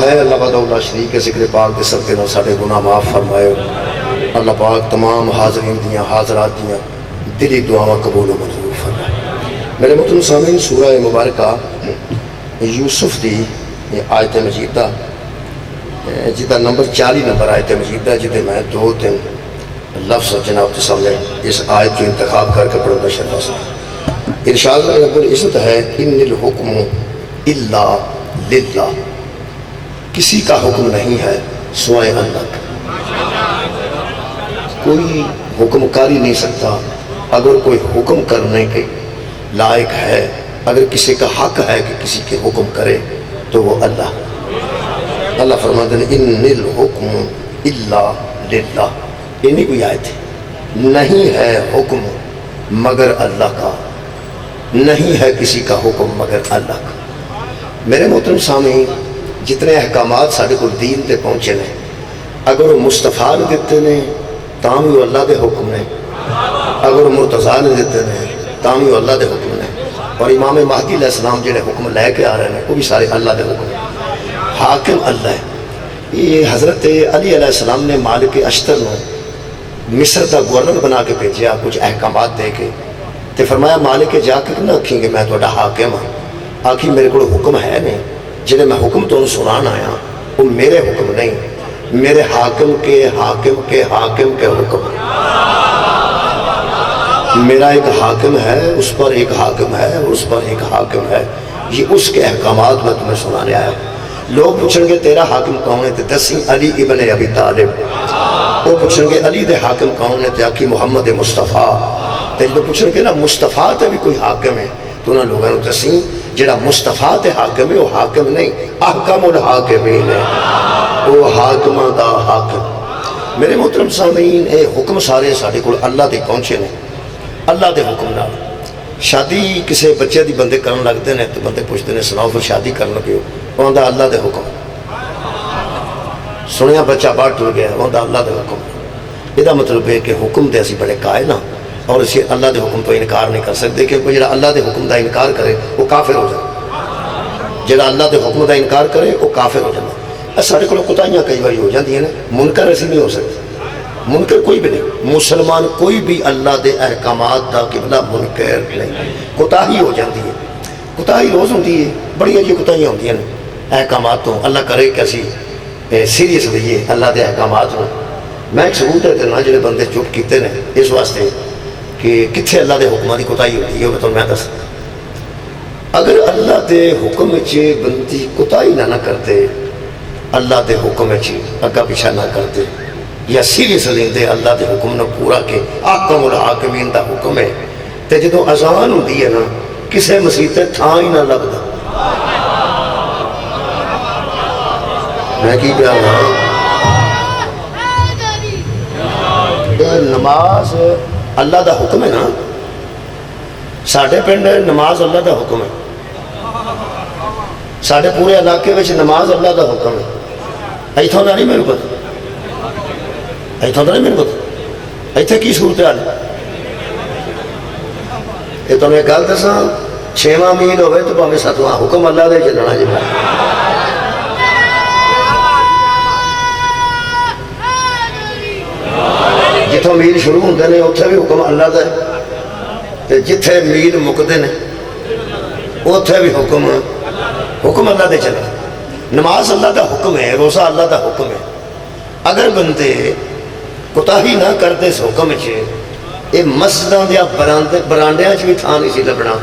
ہے اللہ وحدہ شریک کے ذکر پاک کے صدقے نال ساڈے گناہ معاف فرمائے۔ اللہ پاک تمام حاضرین دیاں حاضرات دیاں دلی دعاواں قبول و منظور فرمائے۔ میرے محترم سامعین، سورہ مبارکہ یوسف دی آیت مجیدہ جدہ نمبر 40 نمبر آیت مجیدہ جدے میں 2-3 لفظ جناب کے سامنے اس آیت کی انتخاب کر کے پڑھنا شروع سے ارشاد رب العزت ہے ان الحکم الا للہ، کسی کا حکم نہیں ہے سوائے اللہ کا۔ کوئی حکم کر ہی نہیں سکتا۔ اگر کوئی حکم کرنے کے لائق ہے، اگر کسی کا حق ہے کہ کسی کے حکم کرے تو وہ اللہ۔ اللہ فرماتے ہیں ان الحکم الا للہ، یہ نہیں کوئی آیت ہے، نہیں ہے حکم مگر اللہ کا، نہیں ہے کسی کا حکم مگر اللہ کا۔ میرے محترم سامعین، جتنے احکامات سارے کو دین تے پہنچے نے، اگر وہ مصطفیٰ نے دیتے نے تاں بھی وہ اللہ دے حکم نے، اگر مرتضیٰ نے دیتے نے تاں بھی وہ اللہ دے حکم نے، اور امام مہدی علیہ السلام جڑے حکم لے کے آ رہے ہیں وہ بھی سارے اللہ دے حکم ہیں۔ حاکم اللہ ہے۔ یہ حضرت علی علیہ السلام نے مالک اشتر نے مصر کا گورنر بنا کے بھیجیا کچھ احکامات دے کے، تے فرمایا مالک جا کے نہ آکھیں گے میں تہاڈا حاکم ہاں، آکھی میرے کو حکم ہے نہیں، جنہیں میں حکم تو سنان آیا وہ میرے حکم نہیں، میرے حاکم کے حاکم کے حاکم کے حکم۔ میرا ایک حاکم ہے، اس پر ایک حاکم ہے، اس پر ایک حاکم ہے، یہ اس کے احکامات میں تمہیں سنانے آیا۔ لوگ پوچھیں گے تیرا حاکم کون ہے؟ تے دسی علی ابن ابی طالب۔ وہ پوچھیں گے علی دے حاکم کون ہے؟ تے آکھی محمد مصطفیٰ۔ تے جو پوچھیں گے نا مصطفیٰ تے بھی کوئی حاکم ہے، تو انہوں لوگوں نے دسی جڑا مصطفیٰ تے حاکم ہے وہ حاکم نہیں، احکم الحاکمین ہے، وہ حاکمہ دا حاکم۔ میرے محترم سامعین، اے حکم سارے ساڈے کول اللہ دے پہنچے نے، اللہ دے حکم نال۔ شادی کسے بچے دی بندے کرن لگتے ہیں تو بندے پوچھتے ہیں سناؤ پھر شادی کرن لگے ہو، وہ آندا اللہ دے حکم۔ سنیا بچہ باہر ٹر گیا، وہ آندا اللہ دے حکم۔ یہ مطلب ہے کہ حکم دے اسی بڑے قائل ہاں اور اسی اللہ دے حکم تو انکار نہیں کر سکتے، کہ کوئی جڑا اللہ دے حکم دا انکار کرے وہ کافر ہو جائے، جڑا اللہ دے حکم دا انکار کرے وہ کافر ہو جائے۔ سارے کو کوتاہیاں کئی بار ہو جاتی ہیں نا، منکر ایسی نہیں ہو سکتی، منکر کوئی بھی نہیں، مسلمان کوئی بھی اللہ دے احکامات دا قبلہ منکر نہیں۔ کوتاہی ہو جاتی ہے، کوتاہی روز ہوتی ہے، بڑی عجیب کوتاہیاں ہوتی ہیں احکامات تو۔ اللہ کرے کہ اسی سیریس لئیے اللہ دے احکامات ہوں۔ میں ایک ثبوت ہے کرنا جڑے بندے چپ کیتے نے اس واسطے کہ کتنے اللہ دے حکمہ دی کوتاہی ہوتی ہے، وہ میں دس۔ اگر اللہ دے حکم چے بندی کوتاہی نہ کرتے، اللہ دے حکم چے اگا پیچھا نہ کرتے یا سیریس لیندے اللہ دے حکم نے پورا کہ احکم الحاکمین دا حکم ہے، تے جدوں اذان ہوندی ہے نا کسے مسیح تے تھاں ہی نہ لگدا۔ میں کی کہہ رہا ہوں، نماز اللہ دا حکم ہے نا، ساڈے پنڈ نماز اللہ دا حکم ہے، ساڈے پورے علاقے وچ نماز اللہ دا حکم ہے۔ ایتھوں دا نہیں میرے کو، ایتھوں دا نہیں میرے کو، ایتھے کی صورتحال ہے؟ یہ تو میں گل دساں 6واں میل ہوئے تو پاویں 7واں، حکم اللہ دے چلنا جی۔ جتوں میل شروع ہوندے نے اتھے بھی حکم اللہ دا ہے، تے جتھے میل مکدے نے اتھے بھی حکم اللہ دے چلنا۔ نماز اللہ دا حکم ہے، روزہ اللہ دا حکم ہے۔ اگر بندے کوتاہی نہ کرتے اس حکم چے، یہ مسجداں دیا برانڈیاں چ بھی تھاں نہیں سی لبنا،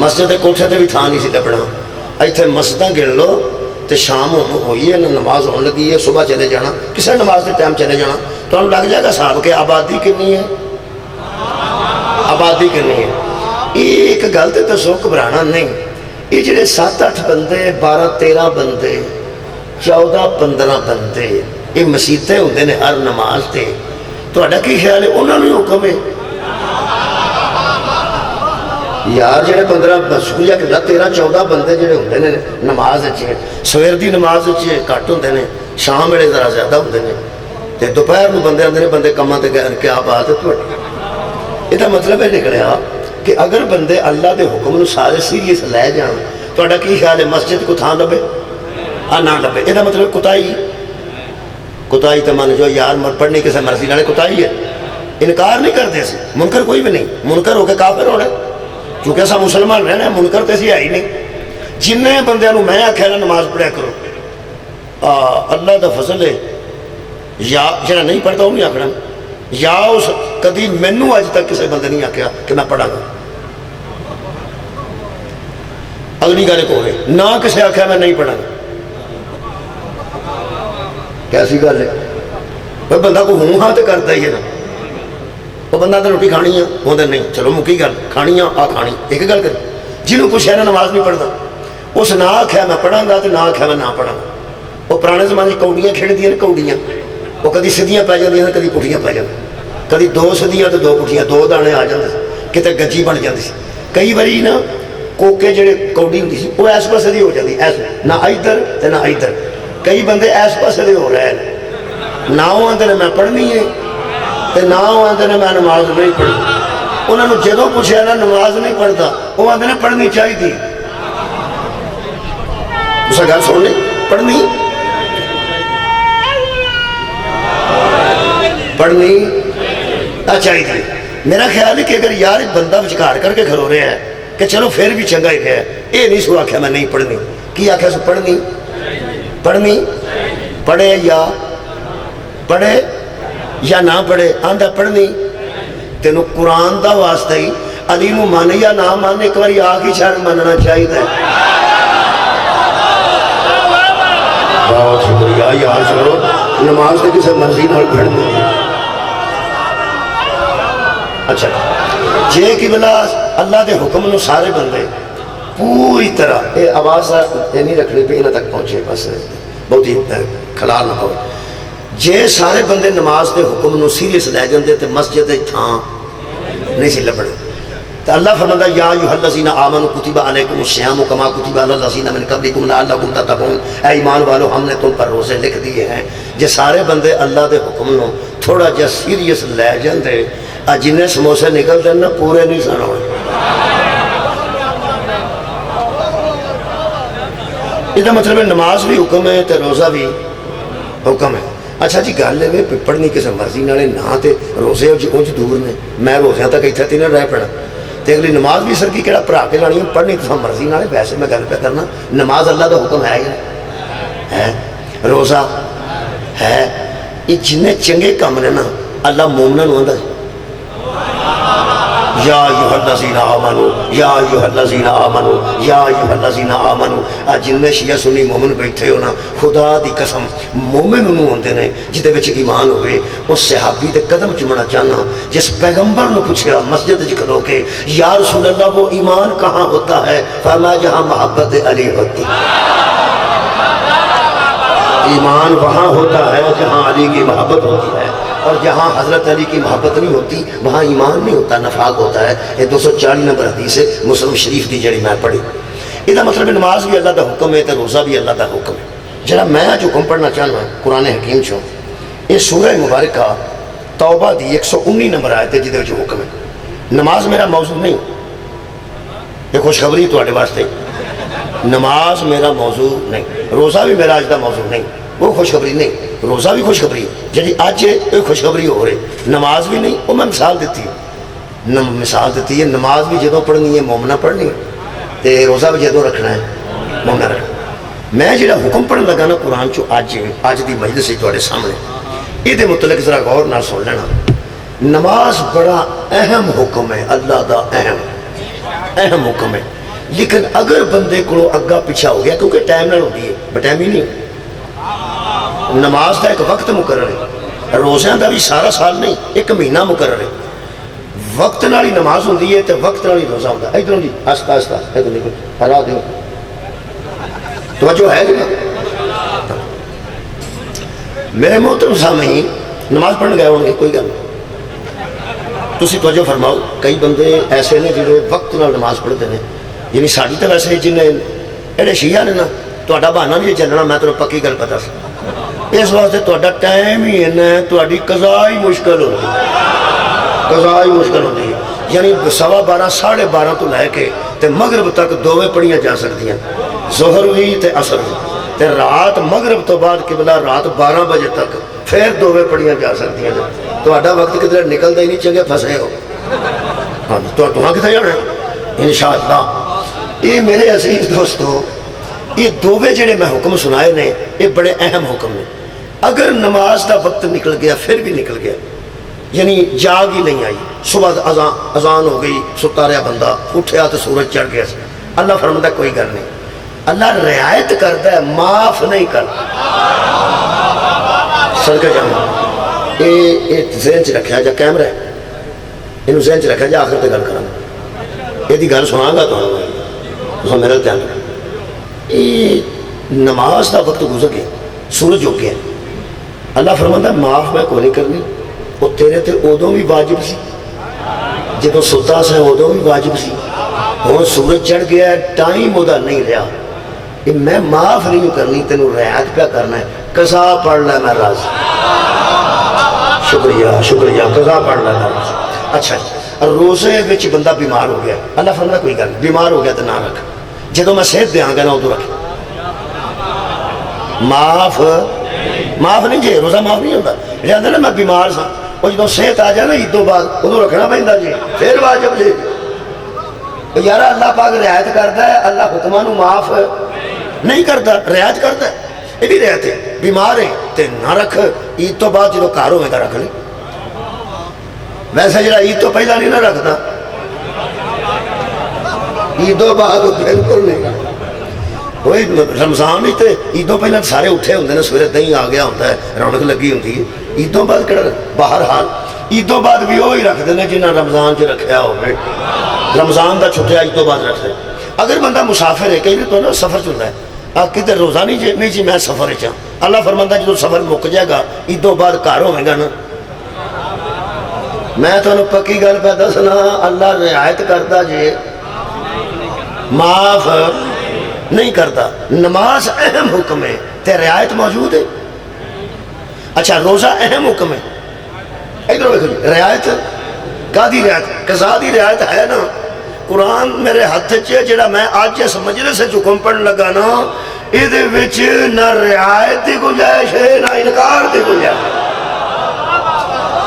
مسجد کے کوٹھے تے بھی تھاں نہیں سی لبنا۔ ایتھے مسجداں گن لو تے شام ہوئی ہے، نماز ہونے لگی ہے، صبح چلے جانا، کسے نماز دے ٹائم چلے جانا، تو ہم لگ جائے گا صاحب کہ آبادی کنی ہے، آبادی کنی ہے۔ یہ ایک گل تے دسو، گھبرانا نہیں۔ یہ جڑے 7-8 بندے، 12-13 بندے، 14-15 بندے یہ مسیطے ہوندے نے ہر نماز تے، تہاڈا کی خیال ہے انہاں نوں حکم ہے؟ یار جڑے 15 سکویا کہ 13-14 بندے جڑے ہوندے نے نماز اچھے، سویر دی نماز اچھے کٹ ہوندے نے، شام ویلے ذرا زیادہ ہوندے نے، تے دوپہر نوں بندے آندے نے بندے کماں تے گئے، کیا بات ہے تہاڈی؟ یہ مطلب ہے نکلیا کہ اگر بندے اللہ دے حکم نوں سارے سیریس لے جان، تہاڈا کی خیال ہے مسجد کو تھان لبے؟ نہ لبے، یہ مطلب کتائی تو من جو یار پڑھنی کسی مرضی والے کتائی ہے، انکار نہیں کرتے سی، منکر کوئی بھی نہیں، منکر ہو کے کافر ہونا کیونکہ اصا مسلمان رہنا، منکر تو اسی ہے ہی نہیں۔ جن بندے میں آخیا نا نماز پڑھیا کرو، اللہ دا فضل ہے، یا جہاں نہیں پڑھتا وہ نہیں آخنا، یا اس کدی مینوں اج تک کسی بندے نہیں آخیا کہ میں پڑھا گا، اگلی گل کو نہ کسی آخیا میں نہیں پڑھا گا، کیسی گل ہے؟ وہ بندہ کو ہوں ہاں تو کرتا ہی ہے نا، وہ بندہ تو روٹی کھانی ہے وہ نہیں، چلو مکی گل کھانی آ کھانی ایک گل کر، جنہوں پوچھا نا نماز نہیں پڑھتا اس نہ آخیا میں پڑھا گا تو نہ آخیا میں نہ پڑھا گا۔ وہ پرانے زمانے کوڑیاں کھیڑتی ہیں، کوڑیاں وہ کدی سیدیاں پی جاتی کدی پٹھیاں پی جاتی، کدی دو سیدیاں تو دو پٹھیاں، دو دانے آ جاتے کتے گجی بن جاتی سی۔ کئی باری نا کوکے جڑے کوڑی ہوتی سی وہ اس پاسے دی ہو جاتی، ایس نہ ادھر تو نہ ادھر، کئی بندے اس پاسے دے ہو رہے ہیں، نہ وہ آتے نے میں پڑھنی ہے تو نہ وہ آتے نے میں نماز نہیں پڑھنی۔ انہوں نے جدوں پوچھا نا نماز نہیں پڑھتا وہ آتے نے پڑھنی چاہیے تھی، اسے گل سن لی، پڑھنی چاہیے تھی۔ میرا خیال ہے کہ اگر یار ایک بندہ وچکار کر کے کھلو رہا ہے کہ چلو پھر بھی چنگا ہی ہے، یہ نہیں سو آخیا میں نہیں پڑھنی، کی آخیا سو پڑھنی پڑھے یا نہ پڑھے، آندہ پڑھنی تینوں قرآن دا واسطہ ہی علی نو مانے یا نہ مانے ایک باری آ کے چھڑ مننا چاہیے۔ بہت شکریہ یار، چلو نماز کے کسی مرضی نال پڑھنی۔ اچھا جے کہ بلا اللہ دے حکم نو سارے بندے پوری طرح، یہ آواز نہیں رکھنی پہ انہاں تک پہنچے، بس بہت ہی خلال نہ ہو، جے سارے بندے نماز دے حکم نو سیریس لے جاندے تے مسجد تھاں نہیں سی لبڑ۔ تو اللہ فرماتا یا ایھا الذین آمنوا کتب علیکم الصیام کما کتب علی الذین من قبلکم لعلکم تتقون، اے ایمان والو ہم نے تم پر روزے لکھ دیے ہیں۔ جے سارے بندے اللہ دے حکم نو تھوڑا جا سیریس لے جاندے، جنہیں سموسے نکل دیں نا پورے نہیں سن ہوئے۔ یہ مطلب ہے نماز بھی حکم ہے تو روزہ بھی حکم ہے۔ اچھا جی گل ہے پڑھنی کسی مرضی نالے نہ تے روزے انج دور نے، میں روزیاں تک اتنے تین رہ پڑا تے اگلی نماز بھی سر کی کہڑا پڑھا کے لانی ہے، پڑھنی تو مرضی نالے۔ ویسے میں گل پہ کرنا نماز اللہ کا حکم ہے یا ہے، روزہ ہے، یہ جن چنگے کام نے نا اللہ مومناں نوں آندا ہے یا ایھا الذین آمنوا یا ایھا الذین آمنوا یا ایھا الذین آمنوا۔ جن میں شیعہ سنی مومن بیٹھے ہو نا، خدا دی قسم مومن انہوں ہوندے نے جدے وچ ایمان ہوئے۔ اس صحابی دے قدم چومنا چاہنا جس پیغمبر نے پوچھا مسجد وچ کھلو کے یا رسول اللہ وہ ایمان کہاں ہوتا ہے؟ فرمایا جہاں محبت علی ہوتی، ایمان وہاں ہوتا ہے جہاں علی کی محبت ہوتی ہے، اور جہاں حضرت علی کی محبت نہیں ہوتی وہاں ایمان نہیں ہوتا، نفاق ہوتا ہے۔ یہ 240 نمبر حدیث ہے مسلم شریف کی جڑی میں پڑھی۔ یہ مطلب نماز بھی اللہ کا حکم ہے تو روزہ بھی اللہ کا حکم ہے۔ جڑا میں جو حکم پڑھنا چاہنا قرآن حکیم چوں، یہ سورہ مبارکہ توبہ دی 119 نمبر آیت ہے جہدے وچ حکم ہے۔ نماز میرا موضوع نہیں، یہ خوشخبری تواڈے واسطے، نماز میرا موضوع نہیں، روزہ بھی میرا اج دا موضوع نہیں، وہ خوشخبری نہیں، روزہ بھی خوشخبری جی اج یہ خوشخبری ہو رہی، نماز بھی نہیں، وہ میں مثال دیتی ہے نماز بھی جدوں پڑھنی ہے مومنہ پڑھنی ہے تے روزہ بھی جدوں رکھنا ہے مومنہ رکھنا۔ میں جڑا حکم پڑھن لگا نا قرآن چو اج دی مجلس تواڈے سامنے، یہ متعلق ذرا غور نال سن لینا۔ نماز بڑا اہم حکم ہے، اللہ دا اہم حکم ہے، لیکن اگر بندے کو اگا پیچھا ہو گیا کیونکہ ٹائم نہ ہوتی ہے، بٹائم ہی نہیں، نماز کا ایک وقت مقرر ہے، روزیاں کا بھی سارا سال نہیں، ایک مہینہ مقرر ہے، وقت نال ہی نماز ہوتی ہے تو وقت نال ہی روزہ ہوتا ہے۔ ادھر جی آہستہ آہستہ ادھر نکل ہرا دیو، توجہ ہے جی؟ میرے محترم سامعین نماز پڑھنے گئے ہوں گے، کوئی گل تسی توجہ فرماؤ، کئی بندے ایسے نے جنہیں وقت نال نماز پڑھتے ہیں، یعنی ساڑی تو ویسے جنہیں ایڈے شیعہ نے نا تہاڈا بہانا نہیں چلنا، میں تمہیں پکی گل پتا سی، اس واسطے تہاڈا ٹائم ہی اینا ہے، تہاڈی قضا ہی مشکل ہوتی ہے، یعنی 12:15 12:30 تو لے کے تے مغرب تک دوویں پڑھیاں جا سکتی ہیں، ظہر بھی تے عصر بھی، تے رات مغرب تو بعد قبلہ رات 12 بجے تک پھر دوویں پڑھیاں جا سکتی ہیں. تہاڈا وقت کدھر نکلدا ہی نہیں, چنگے پھسے ہو. ہاں تہاں کتنے جانا انشاءاللہ. یہ میرے عزیز دوستو, یہ دوویں جڑے میں حکم سنائے نے یہ بڑے اہم حکم نے. اگر نماز دا وقت نکل گیا, پھر بھی نکل گیا, یعنی جاگ ہی نہیں آئی, صبح اذان ہو گئی, ستا رہا بندہ, اٹھیا تو سورج چڑھ گیا, اللہ فرماتا کوئی گل نہیں, اللہ رعایت کرتا ہے, معاف نہیں کرتا. صدقہ جانا یہ ذہن چ رکھا جا, کیمرہ ہے یہ ذہن چ رکھا جا, آخر تے گل کراں یہ گل سنا گا تو میرا دھیان رکھنا. یہ نماز دا وقت گزر گیا, سورج ہو گیا, اللہ فرماتا ہے معاف میں کوئی نہیں کرنی. وہ تیرے تے ادوں بھی واجب سی, جدو ستا سا ادوں بھی واجب سی, ہوں سورج چڑھ گیا, ٹائم وہ نہیں رہا, یہ میں معاف نہیں کرنی, تینوں رعایت پہ کرنا ہے. قضا پڑھ لے میں راضی. شکریہ شکریہ, قضا پڑھ لے میں راضی. اچھا روزے وچ بندہ بیمار ہو گیا, اللہ فرماتا کوئی گل, بیمار ہو گیا تو نہ رکھ, جدو میں صحت دیاں گا نا ادو رکھ. معاف نہیں جی, روزہ معاف نہیں ہوتا. جانا نا میں بیمار سا, وہ جدو صحت آ جائے نا عیدوں بعد ادو رکھنا پہنتا جی, پھر واجب جی. یار اللہ پاک رعایت کرتا ہے, اللہ حکماں نو معاف نہیں کرتا, رعایت کرتا ہے. یہ بھی رعایت ہے, بیمار ہے تے نہ رکھ, عید تو بعد جدو گھر ہوئے گا رکھ لیں. ویسے جڑا عید تو پہلا نہیں نہ رکھتا, عیدوں بعد بالکل نہیں. وہی رمضان ہی تے عیدوں پہلے سارے اٹھے ہوندے نے, سویرے دہی آ گیا ہوتا ہے, رونق لگی ہوتی ہے. عیدوں بعد کہڑا, بہرحال عیدوں بعد بھی وہی رکھتے ہیں جنہیں رمضان چ رکھیا ہوئے. رمضان دا چھٹیا عیدوں بعد رکھتے. اگر بندہ مسافر ہے, کئی تو نا سفر چلتا ہے, کدھر روزہ نہیں جی میں سفر چاہ, اللہ فرماتا جب سفر مک جائے گا عیدوں بعد گھر ہوئے گا نا. میں تمہیں پکی گل پہ دسنا, اللہ رعایت کرتا جی, معاف نہیں کرتا. نماز اہم حکم ہے تے رعایت موجود ہے. اچھا روزہ اہم حکم ہے, ادھر دیکھو جی, رعایت کا دی رعایت, قضا دی رعایت ہے نا. قرآن میرے ہاتھ چ جڑا میں آج اس مجلس سے حکم پڑھن لگا نا, یہ نہ رعایت دی گنجائش ہے نہ انکار دی گنجائش.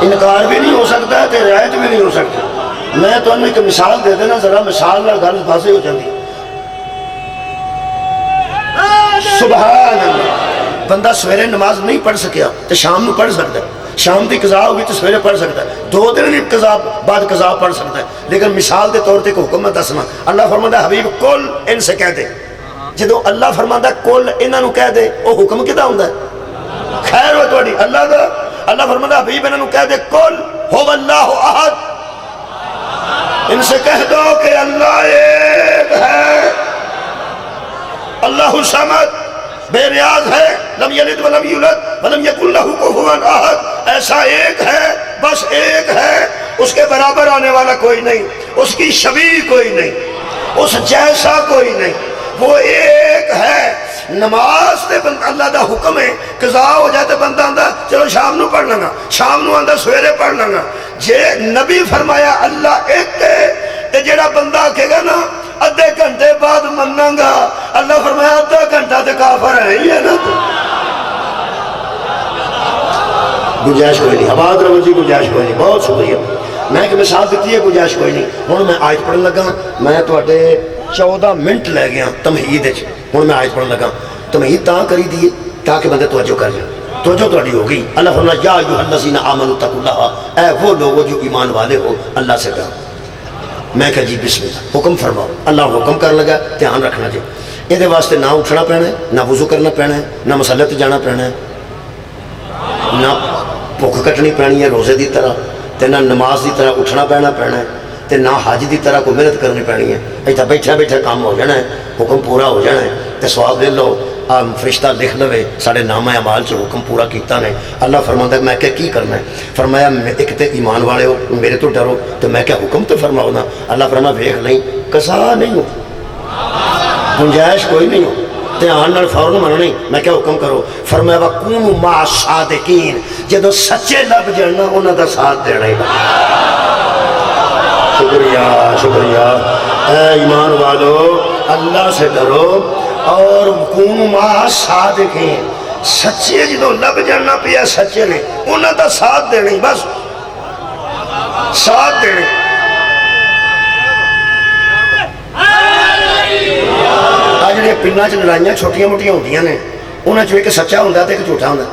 انکار بھی نہیں ہو سکتا تے رعایت بھی نہیں ہو سکتی. میں تو ایک مثال دے دینا, ذرا مثال نہ گل پاسے ہو جاتی. سبحان اللہ, بندہ سویرے نماز نہیں پڑھ سکیا تو شام نو پڑھ سکتا ہے, شام کی قضا ہوگی تو سویرے پڑھ سکتا ہے, 2 دن نہیں قضا بعد قضا پڑھ سکتا ہے. لیکن مثال کے طور پہ ایک حکم میں دسنا, اللہ فرماتا ہے حبیب کل ان سے کہہ دے. جدو اللہ فرماتا ہے کل انہاں نو کہہ دے, وہ حکم کدا ہوندا ہے, خیر ہو تہاڈی اللہ دا. اللہ فرماتا ہے حبیب انہاں نو کہہ دے کل هو اللہ احد, ان سے کہہ دو کہ اللہ ایک ہے, اللہ الصمد, بے نیاز ہے, لم یلد ولم یولد ولم یکن لہ کفوا احد, ایسا ایک ہے, بس ایک ہے, اس کے برابر آنے والا کوئی نہیں, اس کی شبیہ کوئی نہیں, اس جیسا کوئی نہیں, وہ ایک ہے. نماز تے اللہ دا حکم ہے, قضا ہو جائے تے بندہ آندا چلو شام نو پڑھ لنگا, شام نو آندا سویرے پڑھ لنگا. جے نبی فرمایا اللہ ایک ہے تے جیڑا بندہ آکھے گا نا ادھے گھنٹے بعد مننا گا, اللہ فرمایا آدھا گھنٹہ تے کافر ہے ہی ہے نا. تو گنجائش کوئی نہیں, آباد رہو جی, گنجائش کوئی نہیں. بہت شکریہ, میں ایک مثال دیتی ہے, گنجائش کوئی نہیں. ہوں میں آیت پڑھن لگا, میں تواڈے 14 منٹ لے گیا تمہید. ہوں میں آیت پڑھن لگا, تمہید تاں کری دیے تاکہ بندے توجہ کر جائیں. توجہ تہاڈی ہو گئی. اللہ فرمایا یا ایھا الذین آمنوا اتقوا اللہ, اے وہ لوگو جو ایمان والے ہو اللہ سے ڈرو. میں کہا جی بسم اللہ, حکم فرماؤ. اللہ حکم کر لگا, دھیان رکھنا جی, یہ واسطے نہ اٹھنا پینا ہے, نہ وضو کرنا پینا ہے, نہ مسلے تے جانا پینا ہے, نہ بھوک کٹنی پینی ہے روزے دی طرح, تے نہ نماز دی طرح اٹھنا پینا ہے, تے نہ حج دی طرح کوئی محنت کرنی پینی ہے. ایتھا بیٹھا بیٹھا کام ہو جانا ہے, حکم پورا ہو جانا ہے, تے ثواب لے لو. فرشتہ لکھ لوے سارے نامہ اعمال چ حکم پورا کیتا نے. اللہ فرماتا ہے میں کیا کی کرنا ہے, فرمایا ایک تے ایمان والے ہو میرے تو ڈرو, تو میں کیا حکم تو فرماؤ نا. اللہ فرمایا ویکھ نہیں, قضا نہیں ہو, گنجائش کوئی نہیں ہو, دھیان نال فوراً مننا نہیں. میں کیا حکم کرو, فرمایا وَكُونُوا مَعَ الصَّادِقِينَ, جدو سچے لب جانا انہاں دا ساتھ دینا ہی. شکریہ شکریہ. اے ایمان والو, اللہ سے ڈرو اور کونوا مع صادقین سچے جدو لب جانا پیا سچے نے انہاں دا ساتھ دینے بس ساتھ دینے آج جڑے پنڈاں چ لڑائیاں چھوٹیاں موٹیاں ہوندیاں نے انہاں چ ایک سچا ہوندا تے ایک جھوٹا ہوندا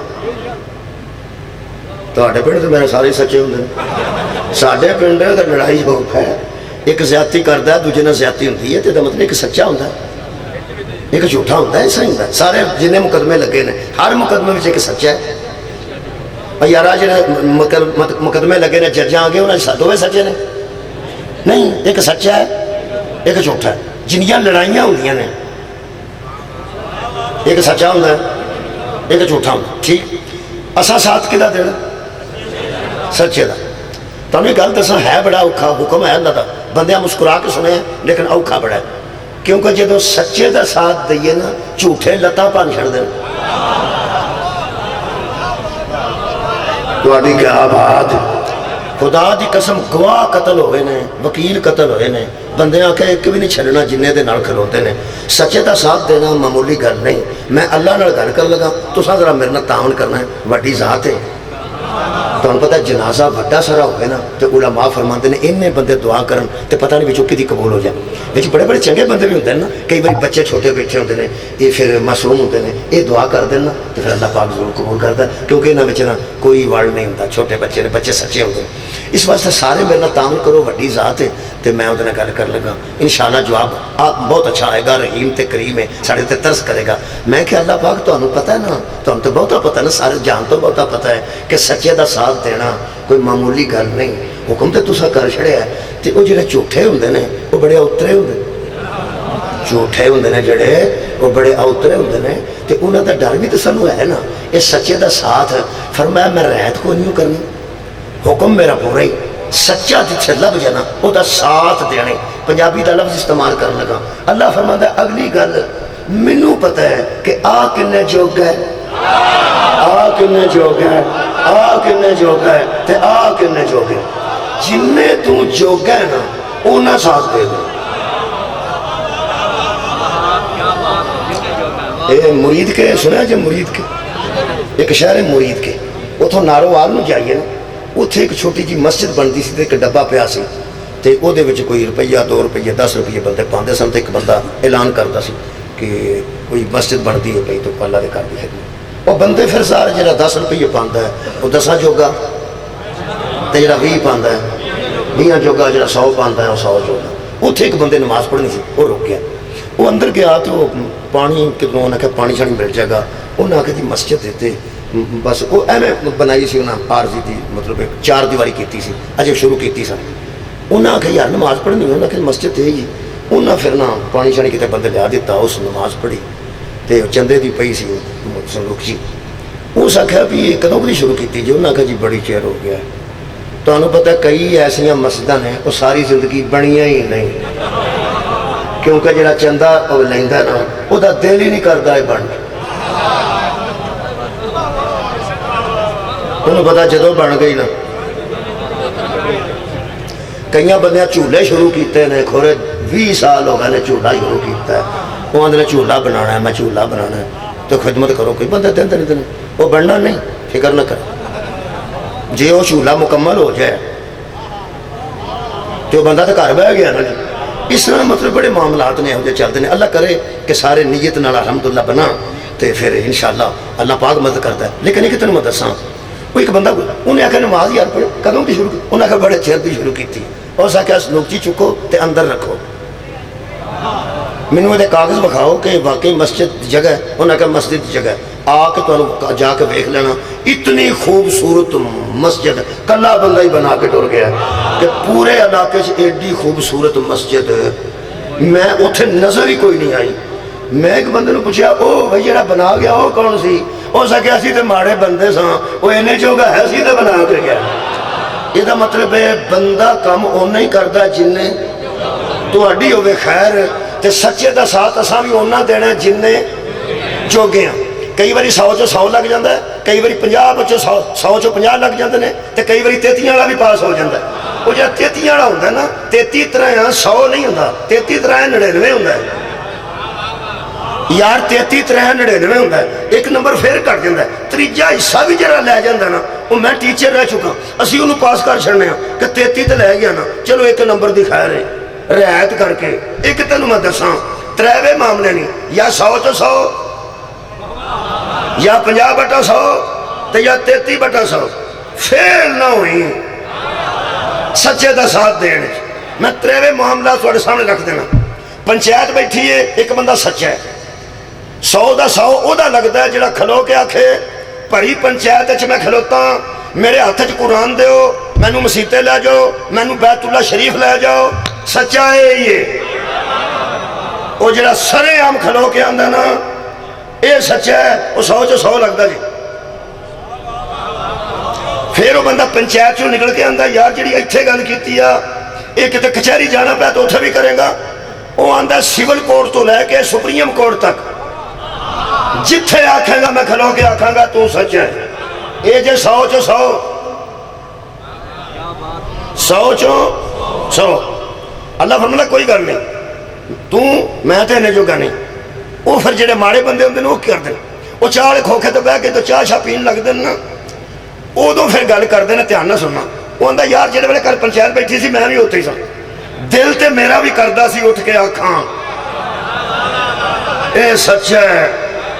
تواڈے پنڈ تے میرے سارے سچے ہوندے نے ساڈے پنڈ تے لڑائی بہت ہے ایک زیادتی کردا ہے دوجے نال زیادتی ہوندی ہے تے دا مطلب ایک سچا ہوندا ہے ایک جھوٹا ہوتا ہے ایسا ہی ہوتا ہے سارے جنہیں مقدمے لگے نے ہر مقدمے میں ایک سچا ہے یارا جنہیں مقدمے لگے نے ججاں آگے انہیں دوویں سچے نے نہیں ایک سچا ہے ایک جھوٹا ہے جنیاں لڑائیاں ہوندیاں نے ایک سچا ہوتا ہے ایک جھوٹا ہوتا ہے ٹھیک اساں ساتھ کدا دینا سچے دا تو یہ گل دساں ہے بڑا اوکھا حکم ہے اللہ دا بندیاں مسکرا کے سنے ہیں لیکن اوکھا بڑا ہے کیونکہ جدو سچے دا ساتھ دئیے نا جھوٹے لتاں پان چھڑ دیں تو آدھی کیا بات خدا دی قسم گواہ قتل ہوئے نے وکیل قتل ہوئے نے بندے آکے ایک بھی نہیں چھڑنا جنہیں دے نال کھلوتے نے سچے دا ساتھ دینا معمولی گل نہیں میں اللہ نال گل کر لگا تو سا ذرا میرے نال تعاون کرنا ہے وڈی ذات ہے تو ہم پتہ جنازہ بڑا سارا ہوئے نا تو علماء فرماتے ہیں انہیں بندے دعا کرن تو پتہ نہیں بچوں کی قبول ہو جائے بچ بڑے بڑے چنگے بندے بھی ہوتے ہیں نا کئی بار بچے چھوٹے بیٹھے ہوتے ہیں یہ پھر معصوم ہوتے ہیں یہ دعا کر دینا تو پھر اللہ پاک ضرور قبول کرتا ہے کیونکہ انہاں وچ نا کوئی وڑ نہیں ہوتا چھوٹے بچے نے بچے سچے ہوتے ہیں اس واسطے سارے میرے تعاون کرو وڈی ذات ہے تو میں وہ گل کر لگا انشاءاللہ جواب آپ بہت اچھا آئے گا رحیم تے کریم ہے سارے تے ترس کرے گا میں کہ اللہ پاک تو پتہ ہے نا تو ہم تو بہتا پتہ ہے نا سارے جان تو بہتا پتہ ہے کہ سچے دا ساتھ دینا کوئی معمولی گل نہیں حکم تے تسا کر چھڑیا ہے تے وہ جڑے جھوٹے ہوندے نے وہ بڑے اوترے ہوندے جھوٹے ہوندے نے جڑے وہ بڑے اوترے ہوندے نے تے انہاں دا ڈر بھی تے سانوں ہے نا یہ سچے دا ساتھ فرمایا میں رعایت کو نہیں کرنی حکم میرا پورا ہی سچا جتھے لب جانا وہ دا ساتھ دینے پنجابی دا لفظ استعمال کرنے لگا اللہ فرماتا ہے اگلی گل منوں پتہ ہے کہ آ کنے جوگ ہے آ کنے جوگ ہے آ کنے جوگ ہے تے آ کنے جوگ ہے جنہیں تو جوگ ہے نا اونا ساتھ دے دے اے مرید کے سنے جو مرید کے ایک شہر مرید کے وہ تو ناروال نو جائیے نا اتھے ایک چھوٹی جی مسجد بندی سی ایک ڈبا پیا سی تے او دے وچ کوئی روپیہ 2 روپیہ 10 روپیہ بندے پاندے سن تے ایک بندہ اعلان کردا سی کہ کوئی مسجد بندی ہے پئی تو اللہ دے کر دی خدمت وہ بندے پھر سارے جڑا 10 روپیہ پاندا ہے وہ 10 جوگا تے جڑا 20 پاندا ہے 20 جوگا جڑا 100 پاندا ہے وہ 100 جوگا اتھے ایک بندے نماز پڑھنی سی وہ رک گیا وہ اندر گیا تو پانی کتنوں انہاں کہ پانی شانی مل جائے گا انہاں کہ جی مسجد دیتے بس وہ ایویں بنائی سی انہاں عارضی دی مطلب 4 دیواری کیتی سی اجے شروع کیتی سن انہاں کہ یار نماز پڑھنی انہاں کہ مسجد تے ہی انہاں پھر نہ پانی شانی کتے بندے لیا دیتا اس نماز پڑھی تے چندے دی پئی سی سنوک جی اس آخیا بھی یہ کدوں دی شروع کیتی جی انہاں کہ جی بڑی چیر ہو گیا ہے تمہیں پتہ کئی ایسیاں مسجداں نے وہ ساری زندگی بنیاں ہی نہیں کیونکہ جڑا چندہ لیندا نا وہ دا دل ہی نہیں کردا ہے بن انہوں پتا جدو بن گئی نا کئی بندیاں جھولے شروع کیتے ہیں کھورے 20 سال ہو گئے نے جھولا شروع کیتا ہے وہ آدھے جھولا بنانا ہے میں جھولا بنانا ہے تو خدمت کرو کوئی بندہ دن دن وہ بننا نہیں فکر نہ کر جی وہ جھولا مکمل ہو جائے تو بندہ تو گھر بہ گیا نا جی اس طرح مطلب بڑے معاملات نے ہو چلتے ہیں اللہ کرے کہ سارے نیت نال الحمدللہ بنا تو پھر انشاءاللہ اللہ پاک مدد کرتا ہے لیکن ایک تینوں میں دساں وہ ایک بندہ انہیں آخر نماز یار پڑھے کدوں کی شروع کی انہیں آخر بڑے چیر کی شروع کی تھی اور اس آخر نوکچی چکو تے اندر رکھو مینوں یہ کاغذ بکھاؤ کہ واقعی مسجد جگہ ہے انہیں آخر مسجد جگہ ہے آ کے تمہیں جا کے ویکھ لینا اتنی خوبصورت مسجد کلا بندہ ہی بنا کے ٹر گیا کہ پورے علاقے سے ایڈی خوبصورت مسجد میں اتنے نظر ہی کوئی نہیں آئی میں ایک بندے نے پوچھا او بھائی جڑا بنا گیا وہ کون سی ہو سکیا سی تے ماڑے بندے ساں وہ اینے چوگا ہے سی تے بنا کے گیا یہ مطلب ہے بندہ کم اونا ہی کردا جننے تہاڈی ہوے خیر تے سچے دا ساتھ اساں بھی اونا دینا جننے جوگے ہیں کئی باری 100 چو 100 لگ جاتا ہے کئی باری 50 چو 100 چو 50 لگ جاتے ہیں تے کئی باری 33 والا بھی پاس ہو جاتا ہے وہ جب 33 والا ہوتا ہے نا 33 طرح 100 نہیں ہوتا 33 طرح 99 ہوتا ہے یار 33 93 ہوتا ہے، ایک نمبر پھر کٹ جاتا ہے، تیجا حصہ بھی جرا لے جاتا نا، وہ میں ٹیچر رہ چکا، اسی انہوں پاس کر چھڑنے ہیں کہ 33 تو لے گیا نا، چلو ایک نمبر دی خیر ہے رعایت کر کے۔ ایک تینوں میں دساں تریوے معاملے نہیں، یا 100 چو 100 یا 50/100 یا 33/100 فیل نہ ہوئی سچے دا ساتھ دینے۔ میں تریوے معاملہ تھوڑے سامنے رکھ دینا۔ پنچایت بیٹھی ہے، ایک بندہ سچا ہے، 100 دا 100 او دا لگتا ہے جڑا کھلو کے آکھے پری پنچایت اچھ میں کھلوتا میرے ہاتھ چ قرآن دیو، میں نو مسیطے لے جاؤ، میں نو بیت اللہ شریف لے جاؤ، سچا ہے یہ۔ وہ جڑا سرے عام کھلو کے آندہ نا اے سچا ہے، وہ 100 چو 100 لگتا جی۔ پھر وہ بندہ پنچایت چوں نکل کے آندہ یار جڑی ایتھے گل کیتی ہے ایک تے کچہری جانا پہ تو اتھے بھی کرے گا، وہ آندہ سیول کورٹ تو لے کے سپریم کورٹ تک جتھے آکھیں گا میں کھلو کے آکھاں گا تو سچ ہے۔ اے جے 100 چو 100 100 چو 100 اللہ فرمانا کوئی گل نہیں تو میں تے نے جو گا نہیں۔ وہ پھر جڑے ماڑے بندے ہوندے وہ کر دیں، وہ چاہ کھوکھے تو بہ کے تو چاہ شاہ پین لگ دیں نا، ادو پھر گل کر دینا دھیان نہ سننا۔ وہ آندا یار جڑے ویلے کل پنچایت بیٹھی سی میں بھی اتنے ہی سا، دل تے میرا بھی کردا سی اٹھ کے آکھاں اے سچ ہے،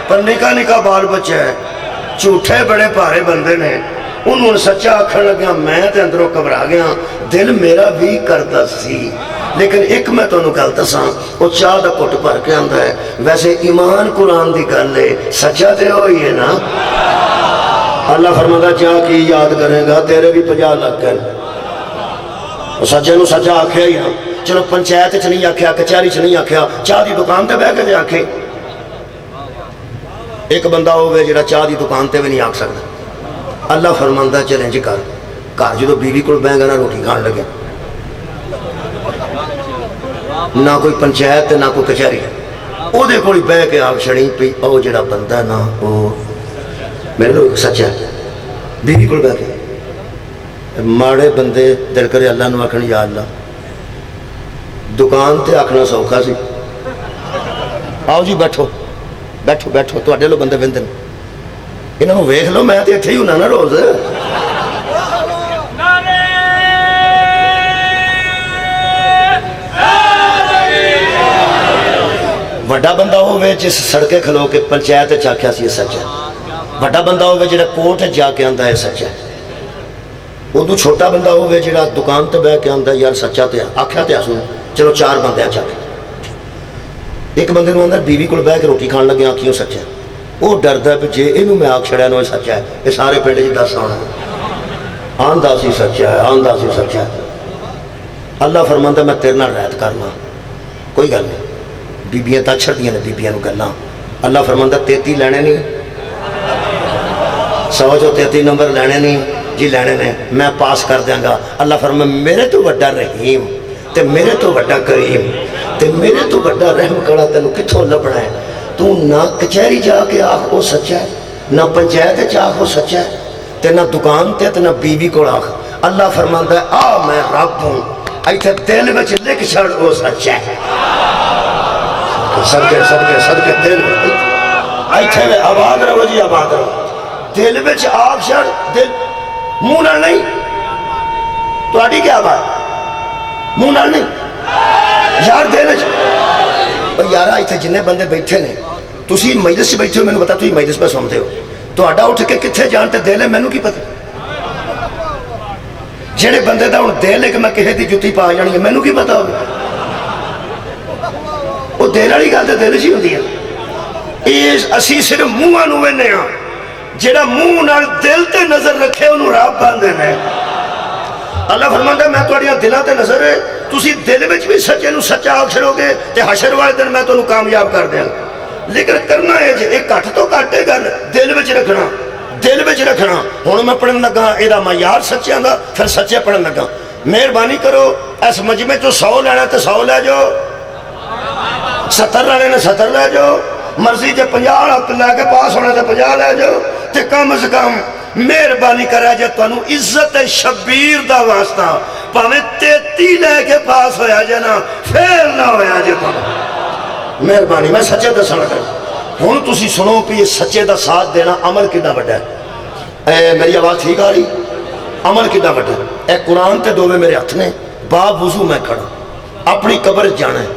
پر نکا نکا بال بچہ ہے، جھوٹے بڑے پارے بندے نے، انہوں سچا آکھن لگیا میں تے اندروں گھبرا گیا، دل میرا بھی کردا سی۔ لیکن ایک میں تو گل دساں، وہ چاہ دا گھٹ بھر کے آندا ہے ویسے ایمان قرآن دی گل ہے، سچا تے ہوئی ہے نا۔ اللہ فرماتا چاہ کی یاد کرے گا تیرے بھی 50 لگ گئے، سچے نو سچا آکھیا ہی نا۔ چلو پنچایت چ نہیں آکھیا، کچہری چ نہیں آکھیا، چاہ دی دکان تے بیٹھ کے آکھے۔ ایک بندہ ہوئے جڑا چاہ دی دکان تے بھی نہیں آکھ سکتا، اللہ فرماندا چلیں جی کر گھر جدو بیوی کول بہن گا نا روٹی کھان لگے، نہ کوئی پنچایت نہ کوئی کچہری، او دے کوئی بہ کے آگ چھڑی پی او جڑا بندہ نا او میرے لوگ سچا ہے، بیوی کول بہ کے ماڑے بندے دل کرے اللہ نو آکھن یا اللہ دکان تے آکھنا سوکھا سی، آؤ جی بیٹھو بیٹھو بیٹھو تواڈے لو بندے ویندے انہاں نوں ویکھ لو، میں تے ایتھے ہی ہونا نا روز۔ وڈا بندہ ہوئے جس سڑکے کھلو کے پنچایت چاکھیا سی یہ سچ ہے، وڈا بندہ ہوئے جڑا کوٹ جا کے آندہ ہے سچ ہے، ادو چھوٹا بندہ ہوئے جڑا دکان تے بہ کے آندہ یار سچا تے آکھیا تے آسو، چلو 4 بندے چاکھے۔ ایک بندے نو اندر بیوی کول بہ کے روٹی کھان لگے آنکھیوں سچ ہے، وہ ڈردا ہے جے اینو میں آکھ چھڑیا نو سچا ہے یہ سارے پنڈ جی دس آنا آندا سی سچا ہے، آندا سی سچا ہے۔ اللہ فرماندا میں تیرے نال رعایت کرنا کوئی گل نہیں، بیبیاں تا چھڑدیاں نے بیبیاں نو گلاں، اللہ فرماندا 33 لینے نہیں، 100 چو 33 نمبر لینے نہیں جی لینے نے، میں پاس کر دیاں گا۔ اللہ فرماندا میرے تو بڑا رحیم تے میرے تو بڑا کریم تے میرے تو بڑا رحم کڑا تینوں کتھوں لبنا ہے، تو نہ کچہری جا کے آکھ وہ سچا ہے، نہ پنچایت چ آکھ وہ سچا ہے، تے نہ دکان تے نہ بیوی کو آکھ۔ اللہ فرماندا ہے آ میں رب ہوں، ایتھے دل وچ لکھ چھڑ وہ سچا ہے، صدقے صدقے صدقے دل ایتھے میں آباد رہو جی آباد رہو، دل وچ آکھ چھڑ، دل منہ نال نہیں، تہاڈی کیا بات منہ نال نہیں یار دل وچ۔ یار ایتھے جنے بندے بیٹھے نے تسی مجلس سے بیٹھے ہو، میں نے پتا تسی مجلس پہ سنتے ہو، تہاڈا اٹھ کے کتھے جان تے دل ہے مینوں کی پتہ، جڑے بندے دا ہن دل ہے کہ میں کسے دی جُتی پا جانی ہے مینوں کی پتہ ہوگا، وہ دل والی گل تے دل چ ہوندی ہے۔ اسی صرف منہ نو وینے ہاں، جڑا منہ نال دل تے نظر رکھے انہوں رب باندھے نے۔ اللہ فرماندا میں تہاڈیاں دلاں تے نظر ہے، تسی دل وچ بھی سچے نو سچا آکھ چھڑو گے تے حشر والے دن میں تانوں کامیاب کر دیاں، لیکن کرنا ہے جے ایک گھٹ تو گھٹ گل دل وچ رکھنا، دل وچ رکھنا۔ ہن میں پڑھن لگا ایدا معیار سچیاں دا، پھر سچے پڑھن لگا۔ مہربانی کرو اس مجمع چوں 100 لینا تے 100 لے جاؤ، 70 لینے نے 70 لے جاؤ، مرضی جے 50 لے کے پاس ہونا تے 50 لے جاؤ، تے کم از کم مہربانی کرے جے تانوں عزت شبیر دا واسطہ پاویں 33 لے کے پاس ہویا جے نا فیل نہ ہویا جے تانوں، مہربانی میں سچے دسنا کر ہوں تسی سنو بھی یہ سچے دا ساتھ دینا عمل کتنا بڑا ہے. میری آواز ٹھیک آ رہی؟ عمل کتنا بڑا ہے. اے قرآن تے دوویں میرے ہاتھ نے، باب وضو میں کھڑا، اپنی قبر جانا ہے.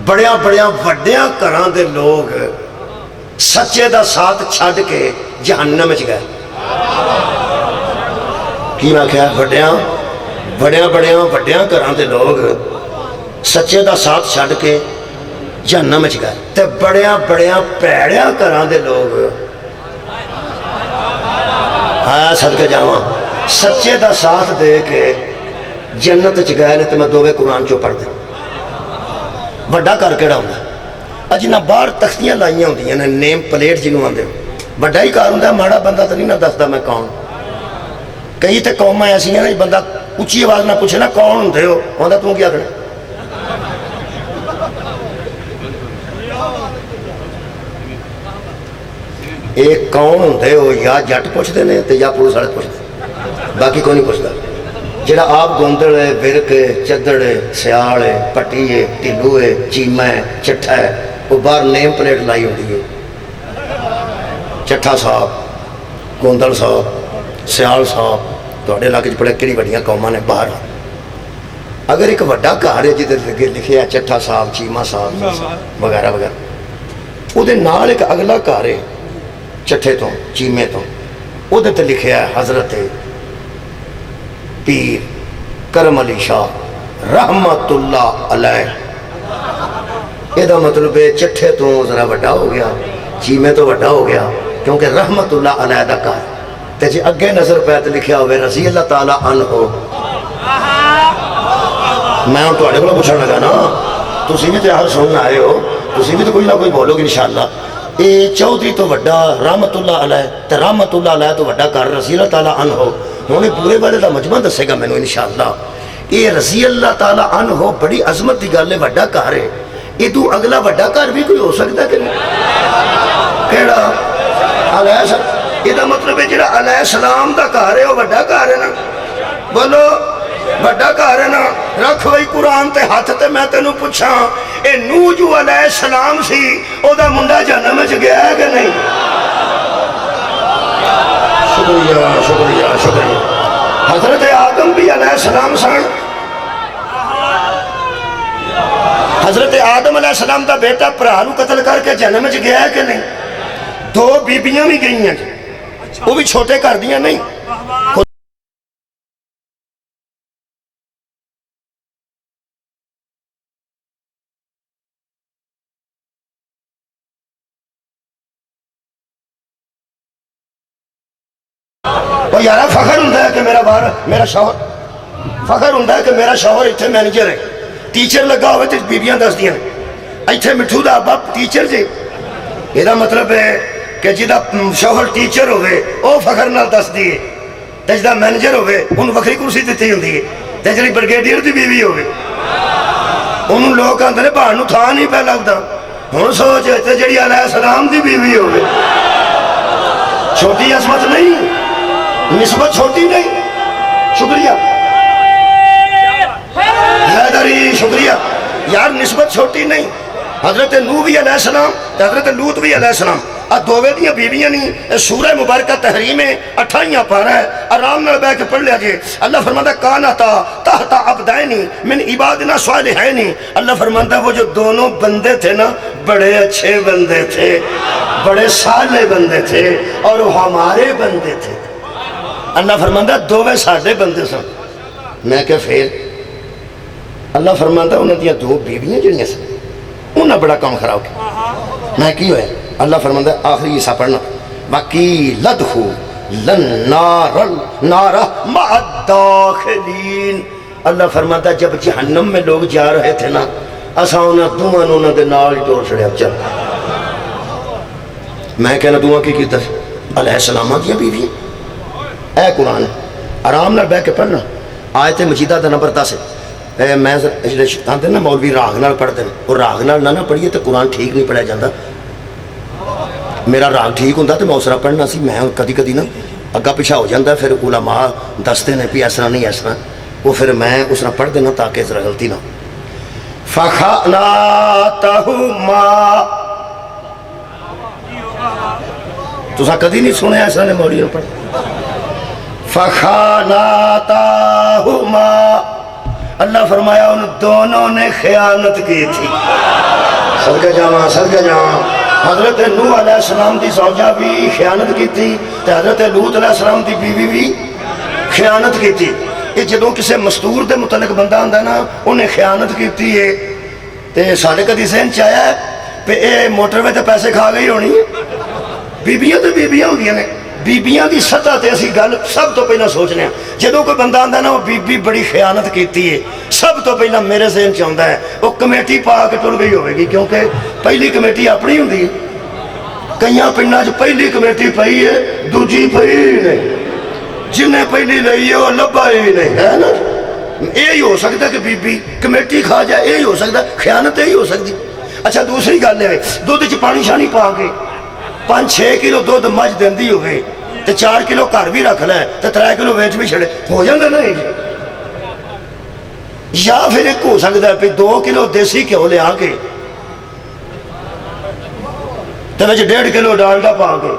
بڑیاں بڑیاں وڈیاں گھراں دے لوگ سچے دا ساتھ چھڈ کے جہنم وچ گئے. کی میں کہا بڑیاں وڈیاں گھراں دے لوگ سچے دا ساتھ چھڈ کے جہنم وچ گئے، تے بڑیاں پیڑیاں گھراں دے لوگ صدقے جاواں سچے دا ساتھ دے کے جنت وچ گئے نے. تے میں دوویں قرآن چوں پڑھ دے. وڈا گھر کیڑا ہوندا ہے؟ جنہ باہر تختیاں لائیاں ہوندیاں نے، نیم پلیٹ جنوں آندے وڈا ہی گھر ہوندا ہے. ماڑا بندہ تو نہیں نہ دسدا میں کون. کئی تے قوماں ایسیاں نے بندہ اچھی آواز نہ پوچھے نا کون ہوندے ہو، آندا توں کیا کرنا. ایک کون ہوندے ہو یا جٹ پوچھتے ہیں تے یا پولیس والے پوچھتے ہیں، باقی کوئی نہیں پوچھتا. جڑا آپ گوندڑ ہے، برک ہے، چدڑ ہے، سیاڑ ہے، پٹی ہے، ٹلو ہے، چیمہ ہے، چٹھا ہے، وہ باہر نیم پلیٹ لائی ہوتی ہے. چٹھا صاحب، گوندڑ صاحب، سیاڑ صاحب، تھوڑے علاقے بڑے کہڑی بڑیاں قوماں نے باہر. اگر ایک وڈا گھر ہے جدھر لکھے چٹھا صاحب، چیمہ صاحب وغیرہ وغیرہ، وہ دے نال ایک اگلا گھر ہے چٹھے تو چیمے تو، وہ تے لکھے ہے حضرت پیر کرم علی شاہ رحمت اللہ علیہ. یہ مطلب ہے چٹھے تو ذرا وڈا ہو گیا، چیمے تو وڈا ہو گیا، کیونکہ رحمت اللہ علیہ دا گھر. تے جی اگے نظر پہ تے لکھیا ہوئے رضی اللہ تعالیٰ عنہ. میں ہوں تھوڑے کو پوچھنے لگا نا، تسی بھی تو ہر سننا آئے ہو، تسی بھی تو کوئی نہ کوئی بولو گے انشاءاللہ. یہ چودھری تو وڈا رحمت اللہ علیہ، تے رحمت اللہ علیہ تو وڈا گھر رضی اللہ تعالیٰ عنہ. ہوں پورے والے دا مجمع دسے گا مینوں انشاءاللہ. یہ رضی اللہ تعالیٰ عنہ بڑی عظمت دی گل ہے، وڈا گھر ہے. یہ تو اگلا وڈا گھر بھی کوئی ہو سکتا کہ نہیں؟ کیڑا؟ علیہ السلام. یہ مطلب ہے جڑا علیہ السلام دا گھر ہے وہ وڈا گھر ہے نا. بولو وڈا گھر ہے نا. رکھ وہی قرآن تے ہاتھ تے میں تینوں پوچھاں، اے نوح جو علیہ السلام سی او دا منڈا جہنم وچ گیا ہے کہ نہیں؟ شکریہ. حضرت آدم بھی علیہ السلام سن. حضرت آدم علیہ السلام دا بیٹا بھرا نوں قتل کر کے جہنم وچ گیا ہے کہ نہیں؟ دو بیبیاں بھی گئی ہیں، وہ بھی چھوٹے کر دیاں نہیں. وہ یارا فخر ہوندہ ہے کہ میرا شوہر، فخر ہوندہ ہے کہ میرا شوہر اتھے مینیجر ہے، ٹیچر لگا ہوئے تھے بیبیاں دس دیاں اتھے مٹھو دا باپ ٹیچر جے. یہ مطلب ہے کہ جدہ شوہر ٹیچر ہوئے او فخر نال دس دیئے، تے جدہ مینیجر ہوئے انہوں وکری کرسی دیتی ہوندی ہے، تے جڑی برگیڈیئر دی بیوی ہوئے انہوں لوگ آندے نے باہر نوں تھا نہیں پہ لگدا. ہن سوچ تے جڑی علیہ السلام دی بیوی ہوئے، چھوٹی عظمت نہیں، نسبت چھوٹی نہیں. شکریہ حیدری، شکریہ یار، نسبت چھوٹی نہیں. حضرت نوح بھی علیہ السلام، حضرت لوط بھی علیہ السلام، دوویں دیاں بیویاں نہیں. سورہ مبارکہ تحریم 28 پارہ ہے، آرام نال بیٹھ کے پڑھ لیا جی. اللہ فرماتا کانتا تحت عبدین من عبادنا صالحین. اللہ فرماتا وہ جو دونوں بندے تھے نا بڑے اچھے بندے تھے، بڑے صالح بندے تھے اور وہ ہمارے بندے تھے. اللہ فرماتا دوویں ساڈے بندے سن. میں کہ پھر اللہ فرماتا انہوں دیاں دو بیویاں جڑیاں سن انہاں بڑا کام خراب کیا. میں کی ہوئے؟ اللہ فرماتا آخری حصہ پڑھنا، وَقِيلَ ادْخُلُوا النَّارَ مَعَ الدَّاخِلِينَ. اللہ فرماتا جب جہنم میں لوگ جا رہے تھے نا اساں انہاں دے نال ہی ٹور چھڑیا. چل میں کہنا دعا کی کیتا علیہ السلام دیاں بیویاں. اے قرآن آرام نال بیٹھ کے پڑھنا. آیت مجیدہ دا نمبر 10 ہے. میں آتے نا مولوی راگ نال پڑھتے ہیں، اور راگ نال نہ پڑھیے تو قرآن ٹھیک نہیں پڑھیا جاتا. میرا راگ ٹھیک ہوتا تو میں اس طرح پڑھنا سی. میں کدی کدی نا اگا پیچھا ہو جاتا، پھر علماء دستے ہیں بھی اس طرح نہیں، اس طرح وہ پھر میں اس طرح پڑھ دینا تاکہ ذرا غلطی نہ. فَخَلَقْنَاهُمَا تسا کدی نہیں سنیا ایسا نے مولیوں پر فخاناتاہما اللہ فرمایا ان دونوں نے خیانت کی تھی صدقہ جاواں صدقہ جاواں حضرت نوح علیہ السلام دی زوجہ بھی خیانت کی تھی تے حضرت لوط علیہ السلام دی بیوی بھی خیانت کی تھی یہ جدوں کسے مستور دے متعلق بندہ آندا ہے نا انہیں خیانت کی تھی تے سارے کدی ذہن چاہیا ہے پہ اے موٹر وے تے پیسے کھا گئی ہونی ہے بیبیاں تے بیبیاں ہوندیاں نے بیبیاں دی سطح تے اسی گل سب تو پہلا سوچنے ہیں جدوں کوئی بندہ آندا ہے نا وہ بی بڑی خیانت کیتی ہے سب تو پہلا میرے ذہن چ آندا ہے وہ کمیٹی پا کے ٹر گئی ہوئے گی کیونکہ پہلی کمیٹی اپنی ہوندی ہے کئیاں پنڈاں چ پہلی کمیٹی پئی ہے دوجی پئی نہیں جنہیں پہلی لئی ہے وہ لبا ہی نہیں ہے نا یہی ہو سکتا ہے کہ بی کمیٹی کھا جائے یہی ہو سکتا خیانت یہی ہو سکتی اچھا دوسری گل ہے دودھ چ پانی شانی پا کے 5-6 کلو دودھ مجھ دیندی ہوئے تے 4 کلو گھر بھی رکھ لے تے 3 کلو ویچ بھی چھڑے ہو جاندے نہیں یا پھر ایک ہو سکتا ہے پھر 2 کلو دیسی گھیو لے آ کے تے وچ 1.5 کلو ڈالڈا پا کے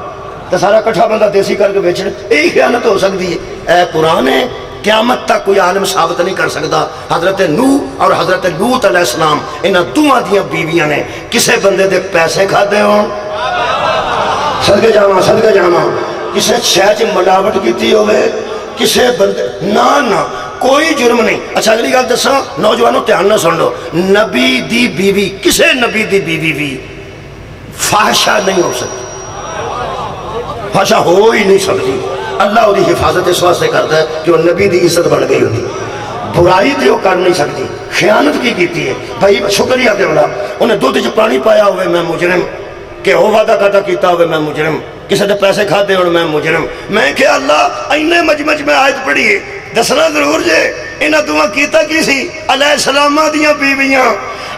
تے سارا کٹھا بندہ دیسی کر کے بیچنے یہی خیانت ہو سکتی ہے اے قرآن ہے قیامت تک کوئی عالم ثابت نہیں کر سکتا حضرت نوح اور حضرت لوط علیہ السلام انہاں دوواں دیاں بیویاں نے کسے بندے دے پیسے کھادے ہون صدقہ جاواں کسے شے چ ملاوٹ کیتی ہوئے کسے بندے نہ کوئی جرم نہیں اچھا اگلی گل دساں نوجوانوں دھیان نہ سن لو نبی دی بیوی کسے نبی دی بیوی بھی فحشہ نہیں ہو سکتی فحشہ ہو ہی نہیں سکتی اللہ وہ حفاظت اس واسطے کرتا ہے کہ وہ نبی دی عزت بڑھ گئی ہوتی برائی تے وہ کر نہیں سکتی خیانت کی کیتی ہے بھائی شکریہ دے والا انہیں دودھ چ پانی پایا ہوئے میں مجرم کہ وہ وعدہ کاٹا کیتا ہوئے میں مجرم کسی دے پیسے کھاتے ہوئے میں مجرم میں کہ اللہ اینے مجمع میں آیت پڑھی ہے دسنا ضرور جے انہاں دعا کیتا کی سی علیہ السلام دیاں بیویاں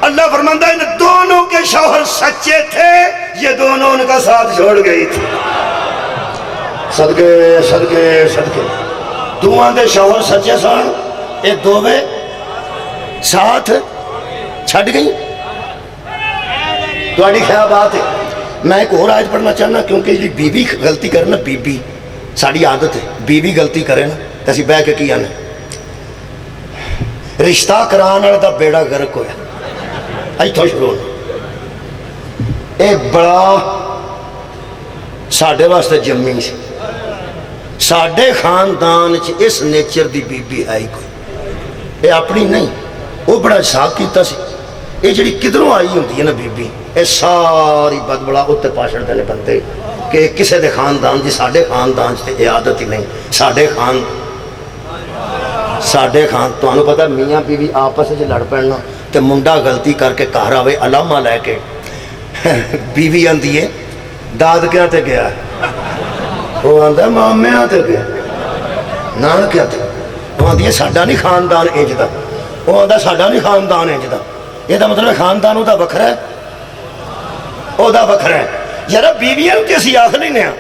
اللہ فرماندہ ان دونوں کے شوہر سچے تھے یہ دونوں ان کا ساتھ چھوڑ گئی تھی صدقے دعا دے شوہر سچے سان اے دووے ساتھ چھڑ گئی تواڈی خیال بات ہے میں ایک اور آیت پڑھنا چاہنا کیونکہ یہ بیوی غلطی کرنا بیوی ساری عادت ہے بیوی غلطی کرے نا تو اسی بہ کے کی آنے رشتہ کران والے دا بیڑا غرق ہویا ایتھوں شروع ہونا اے بڑا ساڈے واسطے جمی سی ساڈے خاندان چ اس نیچر دی بیوی ہے ہی کوئی اے اپنی نہیں وہ بڑا حساب کیتا سی یہ جڑی کدھروں آئی ہوندی ہے نا بیوی اے ساری بد بلا اتنے پاشڑ دے بندے کہ کسے دے خاندان جی ساڈے خاندان تے عادت ہی نہیں ساڈے خان تانوں پتہ میاں بیوی آپس وچ لڑ پڑنا تے منڈا غلطی کر کے گھر آوے علامہ لے کے بیوی آندی ہے دادکیاں تے گیا وہ آندا مامیاں تے گیا نانکیاں تے وہ آندی ہے ساڈا نہیں خاندان انج دا وہ آندا ساڈا نہیں خاندان انج دا یہ دا مطلب خاندان دا وکھرا ہے او دا وکھرا ہے یارا بیویاں تے اسی آکھ لینے ہاں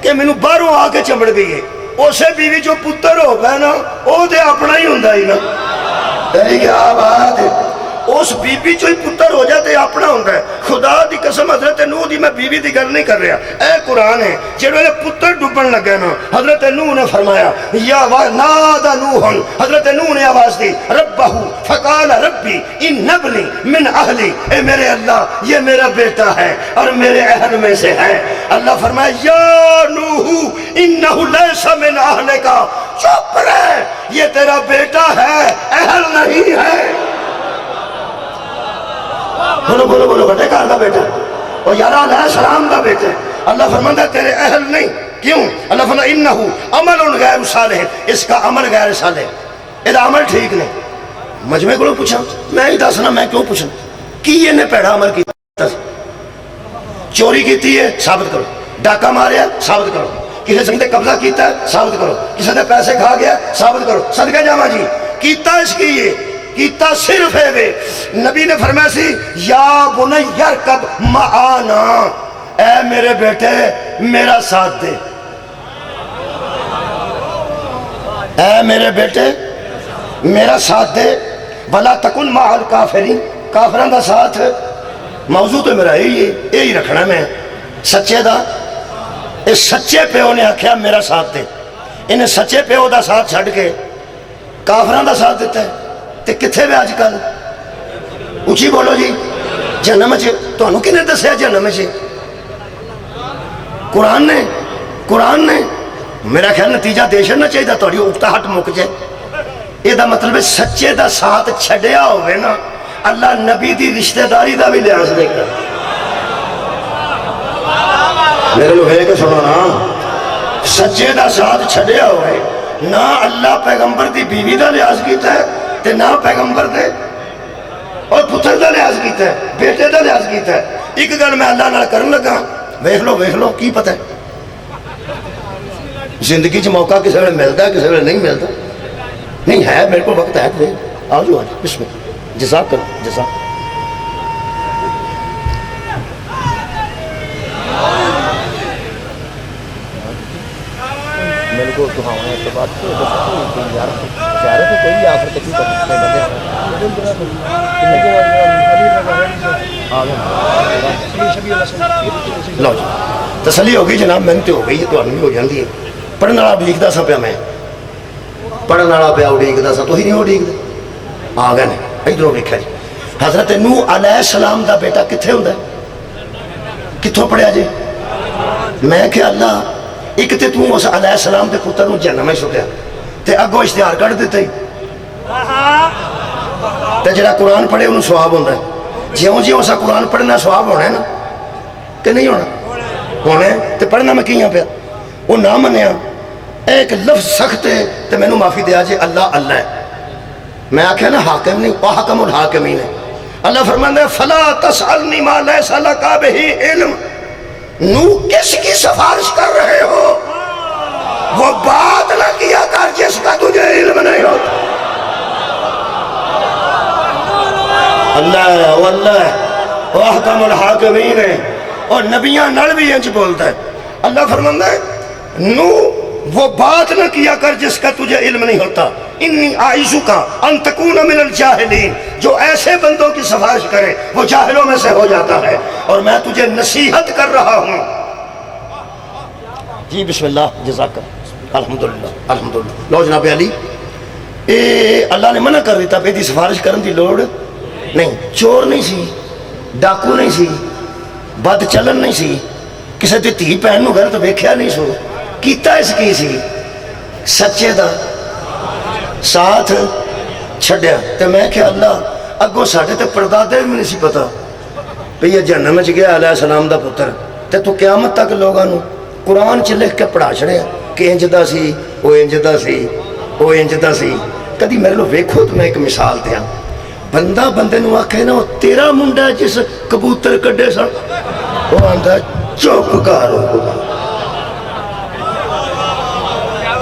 کہ مینوں باہروں آ کے چمڑ گئی ہے اسے بیوی جو پتر ہو گیا نا او تے اپنا ہی ہوندا ہی نا کیا بات ہے اس بیوی جو ہی پتر ہو جاتے اپنا ہوندا ہے خدا دی قسم حضرت نوح دی میں بیوی دی گل نہیں کر رہا اے قرآن ہے جڑے پتر ڈوبن لگے نا حضرت نوح نے فرمایا یا نادا نوح حضرت نوح نے آواز دی ربہ فقال ربی ان ابنی من اہلی اے میرے اللہ یہ میرا بیٹا ہے اور میرے اہل میں سے ہے اللہ فرمایا یا نوح انہ لیس من اہلک چپ رہے یہ تیرا بیٹا ہے اہل نہیں ہے بولو بٹے کار دا بیٹا اور یارا علیہ السلام دا بیٹا اللہ فرماندہ تیرے اہل نہیں کیوں اللہ فرماندہ انہو عمل غیر صالح اس کا عمل غیر صالح یہ عمل ٹھیک نہیں مجمع کو پوچھا میں ہی دسنا میں کیوں پوچھا کی یہ نے پیڑا عمل کی چوری کیتی ہے ثابت کرو ڈاکہ ماریا ثابت کرو کسی سے قبضہ کیتا ہے ثابت کرو کسی نے پیسے کھا گیا ثابت کرو صدقہ جامع جی کیتا اس کی یہ کیتا صرف ہے وے نبی نے فرمایا سی یا بنی یرکب معانا اے میرے بیٹے میرا ساتھ دے اے میرے بیٹے میرا ساتھ دے ولا تکن مع الکافرین کافران دا ساتھ موضوع تو میرا یہی رکھنا میں سچے دا یہ سچے پیو نے آخیا میرا ساتھ دے، انہیں سچے پیو دا ساتھ چھڑ کے کافران دا ساتھ دیتا ہے، تے کتھے بھی آج کل اچھی بولو جی جہنم چ تانوں کنے دسیا جہنم چ قرآن نے میرا خیال نتیجہ دیشن نہ چاہیے تھوڑی اکتا ہٹ مک جائے یہ دا مطلب ہے سچے دا ساتھ چھڑیا ہوئے نا اللہ نبی دی رشتہ داری دا بھی لحاظ دے کر میرے لوگ ہے کہ سنو نا سچے دا ساتھ چھڑیا ہوئے نہ اللہ پیغمبر دی بیوی دا لحاظ کیتا ہے تے نہ پیغمبر دے اور پتر دا لحاظ کیتا ہے بیٹے دا لحاظ کیتا ہے ایک گل میں اللہ نال کرن لگا ویکھ لو کی پتہ ہے زندگی چ موقع کسی ویلے ملتا ہے کسی ویلے نہیں ملتا نہیں ہے میرے کو وقت ہے آ جو آج بسم اللہ جزاک کرو جزاک میرے کو تو ہاں تو بات تو یار چارے تو کوئی آفر کسی کو بندے لو جی تسلی ہو گئی جناب محنت ہو گئی تو بھی ہو جاتی ہے پڑھنے والا اڈیکتا سا پیا میں پڑھنے والا پیا اڈیکتا سا تو ہی نہیں اڈیکتے آ گئے ادھروں ویکھیا جی حضرت نوح علیہ السلام دا بیٹا کتنے ہوندا ہے کتوں پڑھیا جی میں کہ اللہ ایک تے تو اس علیہ السلام دے پتر نو جہنم میں سٹیا تے اگوں اشتہار کر دیتا ہی تے جڑا قرآن پڑھے انہوں ثواب ہوندا ہے جیوں جیوں اسا قرآن پڑھنا ثواب ہونا ہے نا کہ نہیں ہونا ہونا ہے تے پڑھنا میں کیاں پیا وہ نہ منیا ایک لفظ سخت ہے تے میں نو معافی دیا جے اللہ اللہ ہے میں آکھیا نا حاکم نہیں وہ حاکم الحاکمین ہے اللہ فرماتا ہے فلا تسألنی ما لیس لک بہ علم نو کس کی سفارش کر رہے ہو وہ بات نہ کیا کر جس کا تجھے علم نہیں ہوتا اللہ ہے وہ احکم الحاکمین ہے اور نبیاں نڑ بھی انچ بولتا ہے اللہ فرماتا ہے نو وہ بات نہ کیا کر جس کا تجھے علم نہیں ہوتا انی اعیذک ان تکون من الجاہلین جو ایسے بندوں کی سفارش کرے وہ جاہلوں میں سے ہو جاتا ہے اور میں تجھے نصیحت کر رہا ہوں جی بسم اللہ جزاک الحمدللہ الحمدللہ لو جناب علی اے اللہ نے منع کر دیتا بے دی سفارش کرن دی لوڑ نہیں چور نہیں سی ڈاکو نہیں سی بد چلن نہیں سی کسی دی تھی پہن نو گھر تو ویکھیا نہیں سو کیتا اس کی سی سچے دا ساتھ چھڑیا تے میں کہ اللہ اگو ساڑھے تے پردادے بھی نہیں سی پتا پہ یہ جہنم میں گیا علیہ السلام دا پتر تے تو قیامت تک لوگاں نو قرآن چ لکھ کے پڑھا چھڑیا کہ انجدہ سی وہ انجدہ سی وہ انجدہ سی کدی میرے لو ویکھو تو میں ایک مثال دیا بندہ بندے نو آکھے نا تیرا منڈا جس کبوتر کڈے سن وہ آندہ چوپ کارو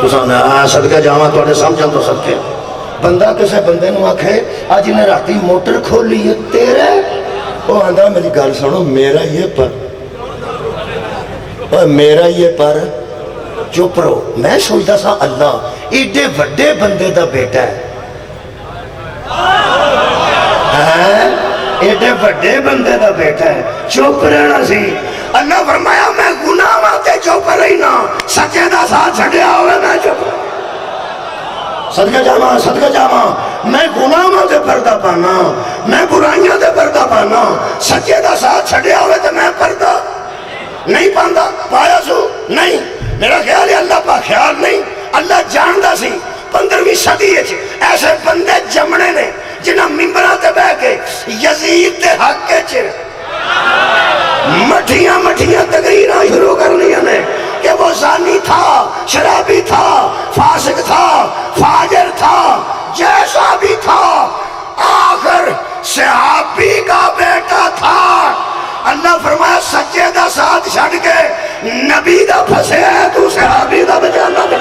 تو سامنے صدقہ جاواں تو سمجھن تو سکتے بندہ کسے بندے نو آکھے آج انہیں راتی موٹر کھولی ہے تیرے وہ آندہ میری گال سنو میرا یہ پر میرا یہ پر چپ رہو میں سوچتا سا اللہ ایڈے وڈے بندے دا بیٹا ہے ایڈے وڈے بندے دا بیٹا ہے چپ رہنا سی اللہ فرمایا میں گناہ ماتے چپ رہی نا سچے دا ساتھ چھڑیا ہوئے میں چپ صدقہ جاما میں گناہ ماتے پردہ پانا میں برائیاں دے پردہ پانا سچے دا ساتھ چھڑیا ہوئے تو میں پردہ نہیں پاندہ پایا سو نہیں میرا خیال ہے اللہ پا خیال نہیں اللہ جاندہ سی 15ویں صدی ایسے بندے جمنے نے جنہ ممبراتے بہ کے یزید دے حق کے چھے مٹھیاں تقریرہ شروع کرنی نے کہ وہ زانی تھا شرابی تھا فاسق تھا فاجر تھا جیسا بھی تھا آخر صحابی کا بیٹا تھا اللہ فرمایا سچے دا ساتھ چھڑ کے نبی دا پھسے ہے تو صحابی دا بچانا دے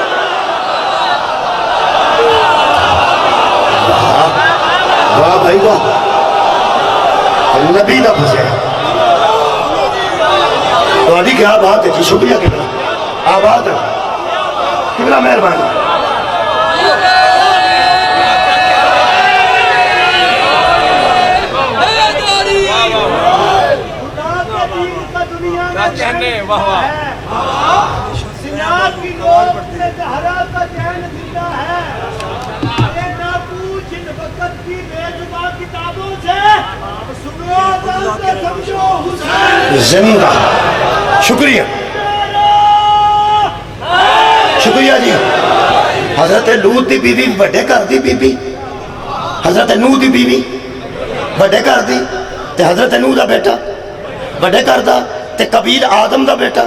واہ بھائی واہ نبی دا پھسے ہے تو علی کیا بات ہے جی شکریہ قبلہ آباد ہے قبلہ مہربانی واہ واہ سیاہ کی نوک سے زہرا کا چین زندہ ہے، یہ نہ پوچھ ان وقت کی بے زبان کتابوں سے، سنو آواز سے سمجھو حسین زندہ۔ شکریہ شکریہ جی۔ حضرت لوط دی بیوی بڑے گھر دی بیوی، حضرت نوح دی بیوی بڑے گھر دی، تے حضرت نوح دا بیٹا بڑے گھر دا، تے قبیل آدم دا بیٹا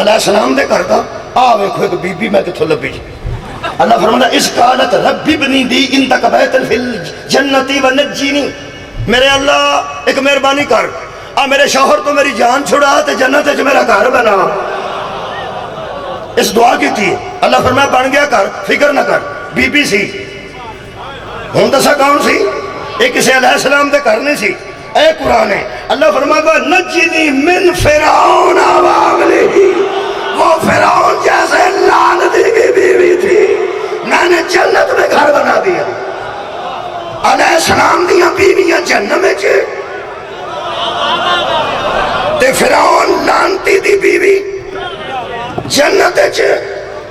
علیہ السلام دے گھر دا۔ ویکھو ایک بیوی میں کتھوں لبھی جی۔ اللہ فرماتا اس قالت ربی بنی دی عندک بیتا فی الجنتی ونجینی، میرے اللہ ایک مہربانی کر، میرے شوہر تو میری جان چھڑا تے جنت وچ میرا گھر بنا۔ اس دعا کی تھی، اللہ فرمایا بن گیا کر، فکر نہ کر۔ بی بی سی، ہوں دسا کون سی؟ ایک کسی علیہ السلام دے گھر نہیں سی۔ اے قرآن ہے، اللہ فرمایا نجنی من فرعون وعملہ، وہ فرعون جیسے لعنتی کی بیوی تھی، میں نے جنت میں گھر بنا دیا۔ علیہ السلام دیاں بیویاں جنت میں چھے، تے فرعون لعنتی دی بیوی جنت چھے۔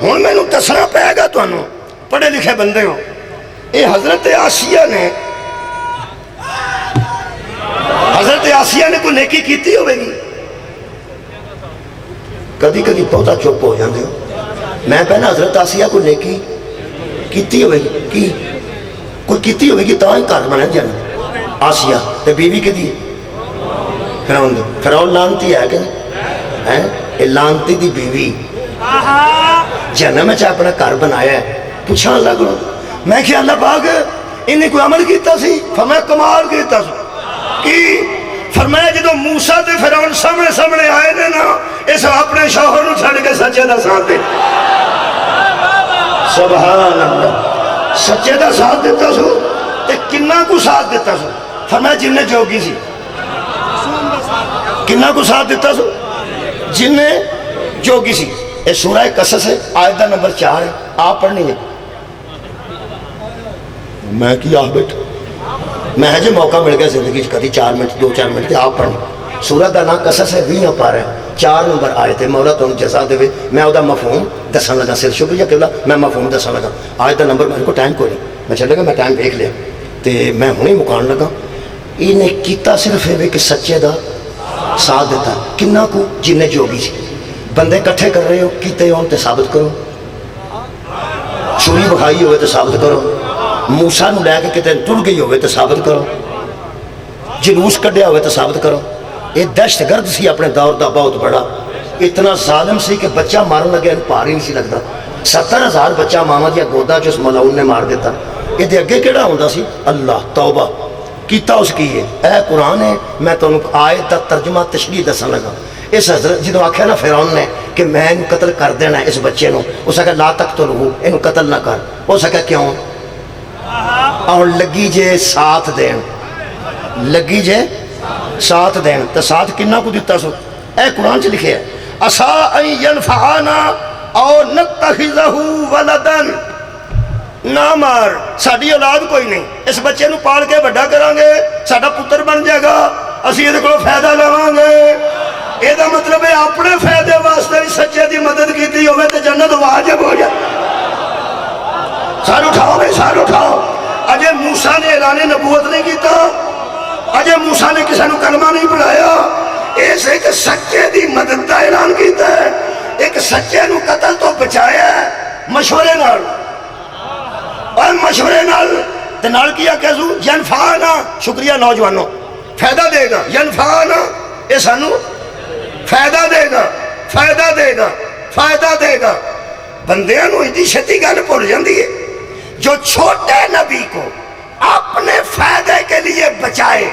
ہون میں نو دسنا پائے گا تو انہوں پڑھے لکھے بندے ہو۔ اے حضرت آسیہ نے کوئی نیکی کیتی ہوئے گی؟ کدی کدی بہتا چپ ہو جاندے ہو۔ میں پہنا حضرت آسیہ کو نیکی کیتی ہوئے گی، کوئی کیتی ہوئے گی تاں ہی کار بنا جانا۔ آسیہ تے بیوی کے دی فرعون دی، فرعون لانتی ہے کہ نہیں؟ اے لانتی دی بیوی جنم میں چاہ اپنا کار بنایا ہے۔ پوچھا اللہ کو، میں کہ اللہ پاک انہیں کوئی عمل کیتا سی؟ فرمایا کمال کیتا سی کی؟ فرمایا جدو موسیٰ تے فرعون سامنے آئے نے نا، اس اپنے شوہر نو چھڑ کے سچے دا ساتھ دے۔ سبحان اللہ، سچے دا ساتھ دیتا سو تے کنہ کو ساتھ دیتا سو؟ فرمایا جن نے جوگی سی۔ کنہ کو ساتھ دیتا سو؟ جن نے جوگی سی۔ یہ سورہ قصص ہے، آیت نمبر 4 ہے، آپ پڑھنی ہے۔ میں کیا بیٹھا، میں ہے جو موقع مل گیا زندگی کدی 4 منٹ 2-4 منٹ تے آپ پڑھنی۔ سورہ دا نام قصص ہے، 20 پارہ ہے، 4 نمبر آیت ہے۔ مولا تو جزا دے، میں دا مفہوم دسن لگا، سر شکریہ کہ میں مفہوم دسن لگا۔ آیت دا نمبر میرے کو ٹائم کو نہیں، میں چلے گا میں ٹائم دیکھ لیا تے میں ہونی مکان لگا۔ انہیں کیتا صرف ہے کہ سچے دا ساتھ دیتا، کنہ کو جنہیں جوگی سی۔ بندے کٹھے کر رہے ہو، کیتے ہوں تے ثابت کرو، چوری بکھائی ہوئے تے ثابت کرو، موسیٰ نو لے کے کتے ٹر گئی ہوئے تے ثابت کرو، جلوس کڈیا ہوئے تے ثابت کرو۔ یہ دہشت گرد سی اپنے دور دا بہت بڑا، اتنا ظالم سی کہ بچہ مارن لگے ان پار ہی نہیں سی لگتا۔ 70,000 بچہ ماما دیا گودا جو اس ملعون نے مار دیتا۔ یہ دے اگے کیڑا ہوندا سی؟ اللہ توبہ کیتا اس کی ہے۔ اے قرآن ہے، میں تو آیت دا ترجمہ تشریح دسن لگا۔ اس حضرت جدو آکھیا نا فرعون نے کہ میں انہوں قتل کر دینا ہے اس بچے نو، اس نے کہا لا تقتلہ، انہوں قتل نہ کر۔ اس نے کہا کیوں؟ اور لگی جے ساتھ دین، لگی جے ساتھ دین، تو ساتھ کنہ کو دیتا سو؟ اے قرآن چ لکھے ہے عسا ان ینفعانا او نتخذہ ولدن، نہ مار، ساڑی اولاد کوئی نہیں، اس بچے نو پال کے بڑا کران گے، ساڑا پتر بن جائے گا، اسی یہ کو فائدہ لوان گے۔ یہ دا مطلب ہے اپنے فائدے واسطے سچے دی مدد کیتی ہوئے تو جنت واجب ہو جائے۔ سار اٹھاؤ بھائی، سار اٹھاؤ۔ اجے موسیٰ نے اعلان نبوت نہیں کیتا، اجے موسیٰ نے کسی نے کلمہ نہیں پڑھایا، ایسے ایک سچے دی مدد دا اعلان کیتا ہے، ایک سچے نو قتل تو بچایا ہے مشورے نال، اور مشورے نال کیا کہزو ینفعانا، شکریہ نوجوانوں، فائدہ دے گا، ینفعانا اے سانو فائدہ دے گا، فائدہ دے گا، فائدہ دے گا۔ بندیاں نو اتنی چھتی گل بھول جاندی ہے، جو چھوٹے نبی کو اپنے فائدے کے لیے بچائے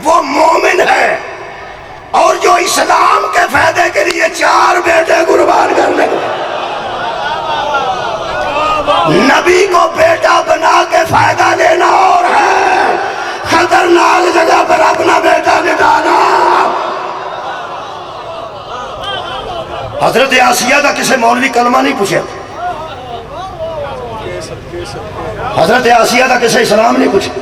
وہ مومن ہے، اور جو اسلام کے فائدے کے لیے 4 بیٹے قربان کرنے کو، نبی کو بیٹا بنا کے فائدہ لینا اور ہے، خطرناک جگہ پر اپنا بیٹا لٹانا۔ حضرت آسیہ دا کسے مولوی کلمہ نہیں پوچھا، حضرت آسیہ دا کسے اسلام نہیں پوچھا،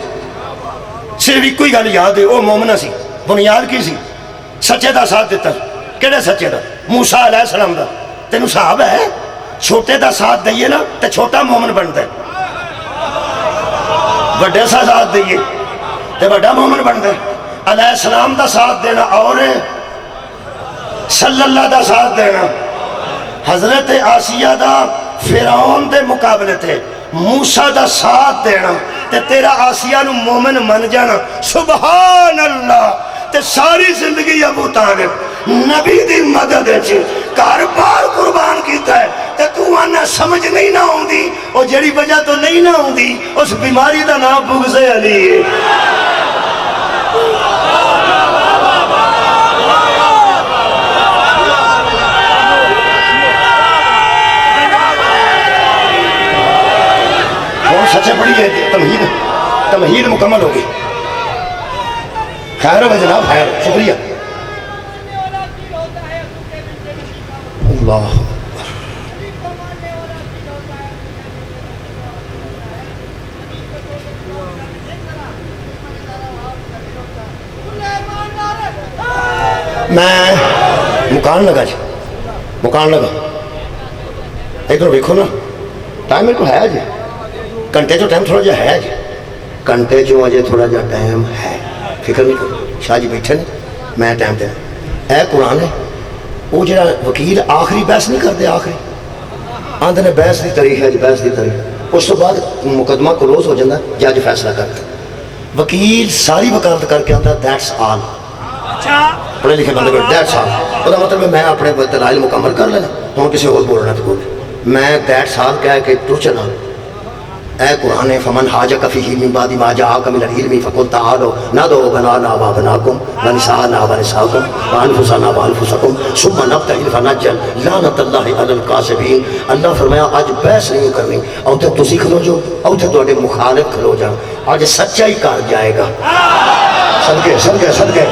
صرف ایک کوئی گل یاد ہے، وہ مومنہ سی، بنیاد کی سی، سچے دا ساتھ دیتا سی۔ کہڑے سچے دا؟ موسیٰ علیہ السلام دا. تینوں صاحب ہے چھوٹے دا ساتھ دئیے نا تے چھوٹا مومن بنتا ہے, بڑے سا ساتھ دئیے تے بڑا مومن بنتا ہے. علیہ السلام دا ساتھ دینا اور صلی اللہ دا ساتھ دینا. حضرت آسیہ دا فرعون دے مقابلے تھے, موسیٰ دا ساتھ دینا تے تیرا آسیہ نو مومن من جانا. سبحان اللہ. تے ساری زندگی ابو طالب نبی دی مدد چھے کار بار قربان کیتا ہے تے تو آنا سمجھ نہیں نہ ہوں دی, اور جڑی وجہ تو نہیں نہ ہوں دی اس بیماری دا نام بغض علی ہے. سچے پڑھی ہے تمہید مکمل ہوگی. خیر ہو جناب, خیر, شکریہ. اللہ میں مکان لگا جی, مکان لگا. ادھر دیکھو نا, ٹائم میرے کو ہے جی, گھنٹے جو ٹائم تھوڑا جا ہے جی, گھنٹے جو اجے تھوڑا جا ٹائم ہے, فکر نہیں کرو. شاہ جی بیٹھے نہیں, میں ٹائم دے. اے قرآن ہے, وہ جڑا وکیل آخری بحث نہیں کرتے, آخری آندھے نے بحث دی تاریخ ہے جی, بحث دی تاریخ. اس تو بعد مقدمہ کلوز ہو جاتا, جج فیصلہ کرتا. وکیل ساری وکالت کر کے آتا دیٹس آل. پڑھے لکھے بندے کو دیٹس آل, وہ مطلب میں اپنے دلائل مکمل کر لینا, ہوں کسی اور بولنا تو بولے. میں دیٹس آل کہہ کے تو چلا. اے قرآن فمن حاجک فیہ من بعد ما جاءک من العلم فقل تعالوا ندعو ابناءنا وابناءکم ونساءنا ونساءکم وانفسنا وانفسکم ثم نبتہل فنجعل لعنت اللہ علی الکاذبین. اللہ فرمایا آج بحث نہیں کرنی, اوتے تسی کھلو جو, اوتے تواڈے مخالف کھلو جا. آج سچائی کر جائے گا, صدقے صدقے صدقے,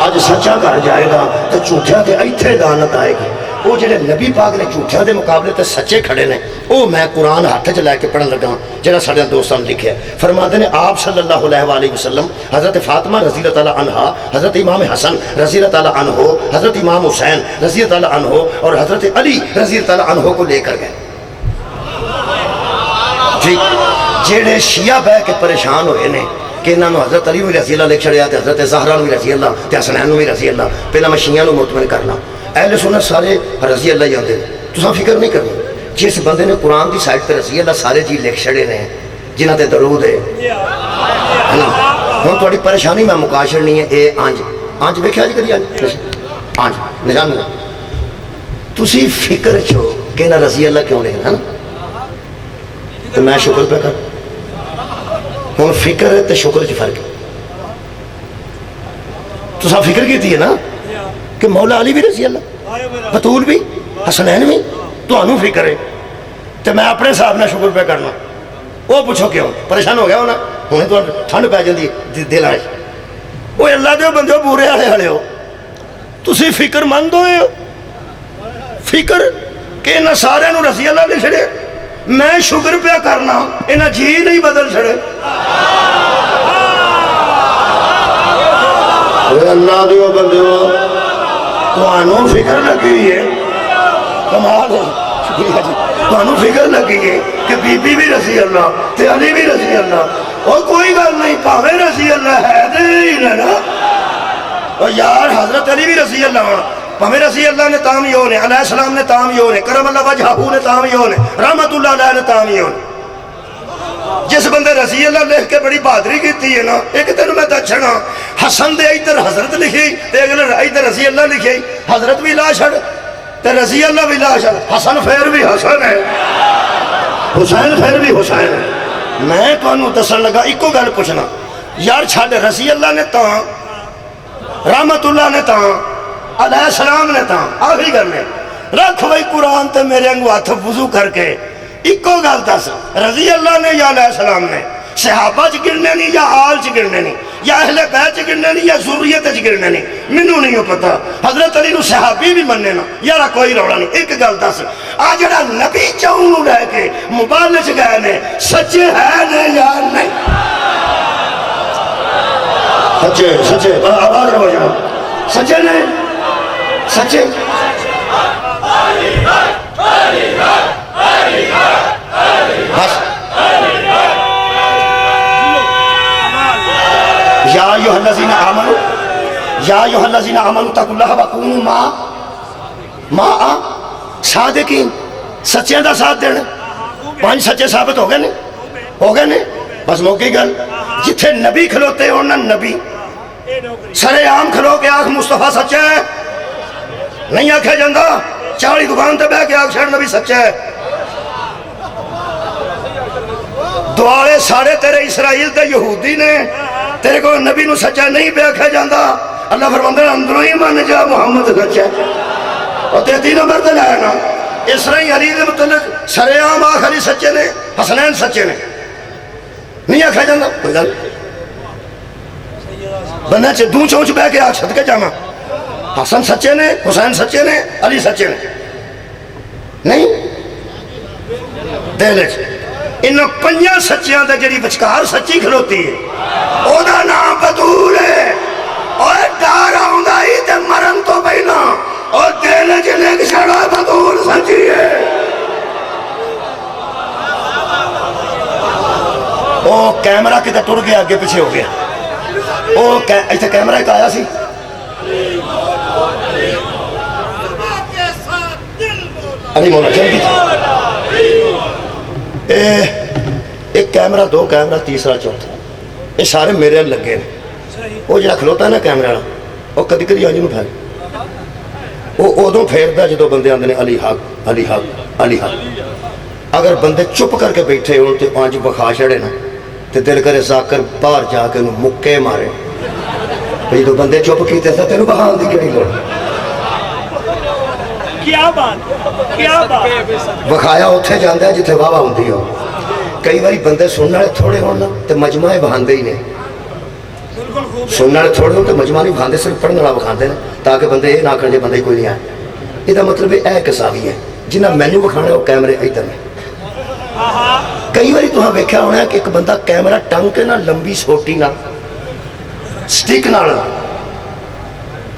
آج سچا کر جائے گا تو جھوٹیاں تے ایتھے لعنت آئے گی. وہ جڑے نبی پاک نے جھوٹیاں دے مقابلے تے سچے کھڑے نے, وہ میں قرآن ہاتھ چ لے کے پڑھن لگا جڑا سارے دوستاں نے لکھیا ہے. فرماتے ہیں آپ صلی اللہ علیہ وآلہ وسلم, حضرت فاطمہ رضی اللہ تعالیٰ عنہا, حضرت امام حسن رضی اللہ تعالیٰ عنہ, حضرت امام حسین رضی اللہ تعالیٰ عنہ اور حضرت علی رضی اللہ تعالیٰ عنہ کو لے کر گئے جی. جڑے شیعہ بہ کے پریشان ہوئے نے کہ انہوں نے حضرت علی بھی رضی اللہ لے چھڑیا, حضرت زہرا بھی رضی اللہ, حسنین بھی رضی اللہ. پہلا میں شیعہ نو مطمئن کرنا, اہل سنت سارے رضی اللہ جاندے, تساں فکر نہیں کرنی. جس بندے نے قرآن دی سائٹ تے رضی اللہ سارے جی لکھ چھڑے نے جنہاں تے درود ہے نا. ہن تہاڈی پریشانی میں مکاشر نہیں ہے. اے آنج آنج ویکھیا جی کدی آنج نشان میں تسی فکر چھو کہ نہ رضی اللہ کیوں لکھنا ہے نا, تو میں شکر پہ کر. ہن فکر تے شکر چ فرق ہے. تساں فکر کیتی ہے نا کہ مولا علی بھی رضی اللہ, بطول بھی, حسنین بھی, تو انہوں فکر ہے تو میں اپنے صاحب نے شکر پہ کرنا. وہ پوچھو کیوں پریشان ہو گیا ہونا, ہوں تو ٹھنڈ پہ جاتی دل آئے. وہ اللہ دے بندے ہو, بورے والے والے ہو, تسی فکر مند ہوئے ہو. فکر کہ انہاں سارے نو رضی اللہ نے چھڑے, میں شکر پہ کرنا, انہاں جی نہیں بدل چھڑے. اللہ دے بندے ہو, تو انہوں فکر لگی ہے, کمال ہے, شکریہ جی. تو انہوں فکر لگی ہے کہ بی بی بھی رضی اللہ تے علی بھی رضی اللہ, اور کوئی گل نہیں, پاوے رضی اللہ ہے دے ہی نا. اور یار حضرت علی بھی رضی اللہ ہونا, پاوے رضی اللہ نے تام ہی ہونے, علیہ السلام نے تام ہی ہونے, کرم اللہ وجہہ نے تام ہی ہونے, رحمت اللہ علیہ نے تام ہی ہونے. جس بندے رضی اللہ لکھ کے بڑی بہادری کیتی ہے نا, ایک دن میں دچھنا حسن دے ادھر حضرت لکھی تے اگلے ادھر رضی اللہ لکھی, حضرت بھی لا چھڑ تے رضی اللہ بھی لا چھڑ, حسن پھر بھی حسن ہے, حسین پھر بھی حسین ہے. میں تانوں دسن لگا ایکو گل پوچھنا, یار چھڈ رضی اللہ نے تاں, رحمت اللہ نے تاں, علیہ السلام نے تاں, آخری گل نے رکھ بھائی قرآن تے میرے انگو ہاتھ وضو کر کے ایکو گل دس, رضی اللہ نے یا علیہ السلام نے, صحابہ چ گرنے نہیں یا آل چ گرنے نہیں, یا اہل بیت چ گرنے نہیں یا ذریت چ گرنے نہیں, مینوں نہیں پتا. حضرت علی نو صحابی بھی مننے نا, یارا کوئی رولا نہیں. ایک گل دس, آ جڑا نبی چاہوں نو لے کے مبالغ گئے نے, سچے ہے نے یا نہیں؟ سچے سچے, آواز رہو جا, سچے نے سچے بس یا ایھا الذین آمنوا یا ایھا الذین آمنوا اتقوا اللہ وکونوا مع صادقین سچیاں دا ساتھ دینا پانچ سچے ثابت ہو گئے نے بس موقعی گل جتھے نبی کھلوتے ہونا نبی سرے عام کھلو کے آنکھ مصطفیٰ سچا ہے نہیں آکھے جاندہ 40 دکان تے بہ کے آنکھ چھڑ نبی سچا ہے دوالے سارے تیرے اسرائیل تے یہودی نے تیرے کو نبی نو سچا نہیں پہ آکھے جاندہ اللہ فرماندہ اندروں ہی مان جا محمد سچا ہے اور 33 نمبر تے لائے نا اسرائیل علی دے متعلق سرے عام آنکھ علی سچے نے حسنین سچے نے نہیں آکھا جاندہ کوئی گل بندہ چھے دوں چونچ بے کے آگ صدقے جاما حسن سچے نے حسین سچے نے علی سچے نے نہیں دے لے انہوں پنجہ سچیاں دے جڑی بچکار سچی کھلوتی ہے او دا نام بطول ہے اور دارا ہوں دا ہی تے مرن تو بینا اور دے لے جلے کشڑا بطول سچی ہے او کیمرہ کتے ٹر گیا آگے پیچھے ہو گیا او ایسے کیمرہ ایک آیا سی علی مولا جلدی تھی ایک کیمرہ دو کیمرہ تیسرا چوتھا یہ سارے میرے لگے ہیں وہ جڑا کھلوتا ہے نا کیمرہ وہ کدی کدی آنجی میں پھیل وہ ادوں پھیرتا جدو بندے آندے نے علی حق علی حق علی حق اگر بندے چپ کر کے بیٹھے ہوں تو آنج بخا چڑے نا تو دل کرے ذاکر باہر جا کے انہوں مکے مارے بھئی تو بندے چپ کیتے تھا تینوں بخان دی کیڑی لوڑ کیا بات بخایا اتھے جاندہ ہے جتھے واہ ہوندی ہو کئی باری بندے سننے والے تھوڑے ہونا تو مجمع بہاندے ہی نہیں سننے والے تھوڑے ہوں تو مجمع نہیں بہاندے صرف پڑھنے والا بخاندے ہیں تاکہ بندے یہ نہ کرنے بندے کوئی نہیں آئے یہ دا مطلب ہے کساوی ہے جنہ مینیو بکھانے وہ کیمرے ادھر میں کئی باری تو ہاں ویکھیا ہونا ہے کہ ایک بندہ کیمرہ ٹنگ کے نہ لمبی سوٹی نہ سٹک نہ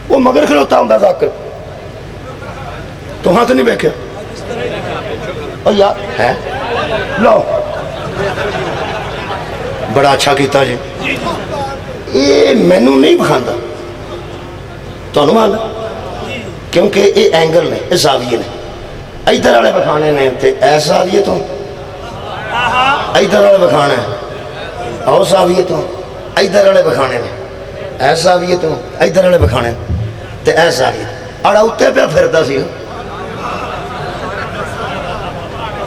وہ مگر کھلوتا ہوں ذاکر تو ہاں تو نہیں ویکھیا اور یار ہے لو بڑا اچھا کیتا جی یہ مینو نہیں بکھاندہ تو انہوں مانا کیونکہ یہ اینگل نے یہ زاویے نے ادھر والے بکھانے نے تے ایس زاویے تو ادھر والے بکھانے اور زاویے تو ادھر والے بکھانے نے ایس زاویے تو ادھر والے بکھانے تے ایس زاویے اڑا اتے پہ پھردا سی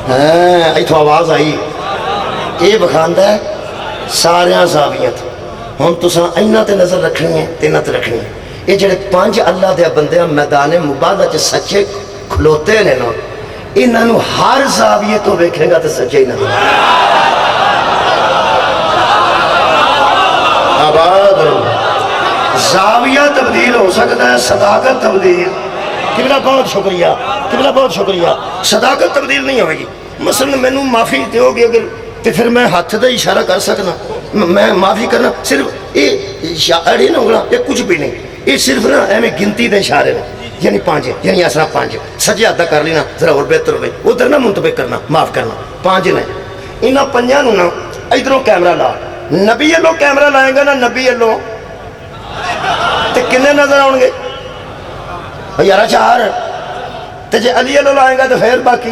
ہاں ایتھوں آواز آئی یہ بکھاندہ ہے ساریاں زاویت ہم تساں اینہ تے نظر رکھنی ہے تینہ تے رکھنی ہے یہ جڑے پانچ اللہ دے بندے میدان مبادہ چے سچے کھلوتے ہیں نا انہوں ہر زاویے تو دیکھیں گا تو سچے ہی نہ آباد زاویہ تبدیل ہو سکتا ہے صداقت تبدیل قبلہ بہت شکریہ قبلہ بہت شکریہ صداقت تبدیل نہیں ہوئے گی مثلا میں معافی دیو گی اگر تو پھر میں ہاتھ دا اشارہ کر سکنا میں معافی کرنا صرف یہ اشارے نہ ہوگا یہ کچھ بھی نہیں یہ صرف نا ایمیں گنتی دے اشارے نے یعنی پانچ یعنی اسرا پانچ سجے ادا کر لینا ذرا اور بہتر ہوئے ادھر نہ منتبہ کرنا معاف کرنا پانچ نے انہاں پنجاں نو نا ادھروں کیمرہ لا نبی اللہ کیمرہ لائیں گا نا نبی اللہ تے کنے نظر آؤں گے یارہ چار تے جے علی اللہ لائیں گا تو پھر باقی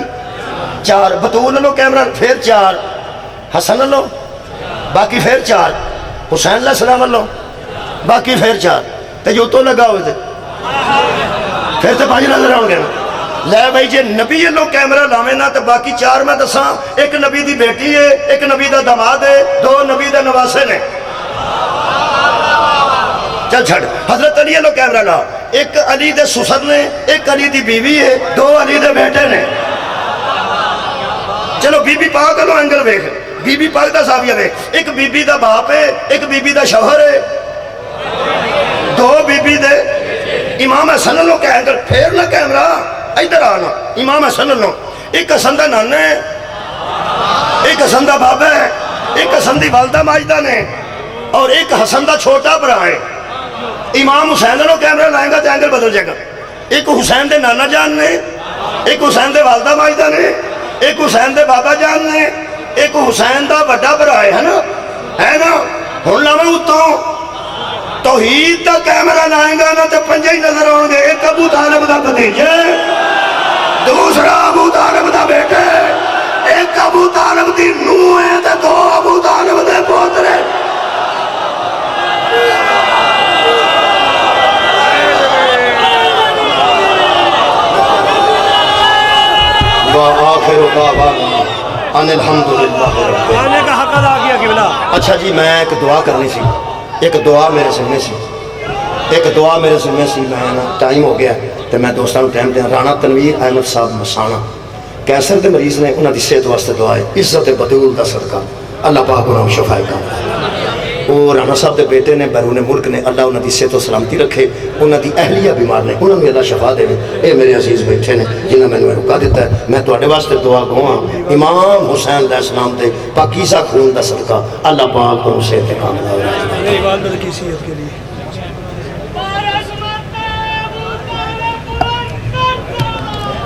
چار بطول اللہ کیمرہ پھر چار حسن اللہ باقی پھر چار حسین علیہ السلام اللہ باقی پھر چار تے جو تو لگا ہوئے تھے پھر تو پانچ نظر آؤں گے لے بھائی جے نبی اللہ کیمرہ لاویں نا تو باقی چار میں دساں ایک نبی دی بیٹی ہے ایک نبی دا دماد ہے دو نبی دے نواسے نے چل چھڑ حضرت علی اللہ کیمرہ لا ایک علی دے سسر نے ایک علی دی بیوی ہے دو علی دے بیٹے نے چلو بی بی پاک لو انگل ویکھ بی بی پاک دا زاویہ ویکھ ایک بی بی دا باپ ہے ایک بی بی دا شوہر ہے دو بی بی دے امام حسن اللہ کے اینگل پھیر نہ کیمرہ ادھر آنا امام حسن اللہ ایک حسن دا نانا ہے ایک حسن دا بابا ہے ایک حسن دی والدہ ماجدہ نے اور ایک حسن دا چھوٹا برا ہے امام حسین اللہ کیمرہ لائیں گا تو اینگل بدل جائے گا ایک حسین دے نانا جان نے، ایک حسین دے والدہ ماجدہ نے، ایک حسین دے بابا جان نے، ایک حسین دا بڑا برا ہے نا، ہے نا؟ ہن لاویں اتوں توحید دا کیمرہ لائیں گا نا تے پنجے ہی نظر آؤ گے، ایک ابو طالب دا بھتیجے، دوسرا ابو طالب دا بیٹے، ایک ابو طالب دی نوح ہے تے دو ابو طالب دے پوترے۔ وآخر دعوانا ان الحمدللہ رب العالمین۔ آنے کا حق ادا کیا قبلہ۔ اچھا جی میں ایک دعا کرنی سی، ایک دعا میرے ذمے سی، ایک دعا میرے ذمے سی، میں نا ٹائم ہو گیا تو میں دوستوں ٹائم دیا۔ رانا تنویر احمد صاحب مسانا کینسر دے مریض نے، انہوں دی صحت واسطے دعا ہے، عزت بطول دا صدقہ اللہ پاک انہوں شفائے کاملہ۔ اور رانا صاحب دے بیٹے نے بیرون ملک نے، اللہ انہوں دی صحت و سلامتی رکھے، انہوں دی اہلیہ بیمار نے، انہوں نے اللہ شفا دے۔ اے میرے عزیز بیٹھے نے جنہوں میں نے رکا دیتا ہے، میں تواڈے واسطے دعا گواں امام حسین علیہ السلام دے پاکیزہ خون دا صدقہ اللہ پاک کو صحت کاملہ میری والدہ کی صحت کے لیے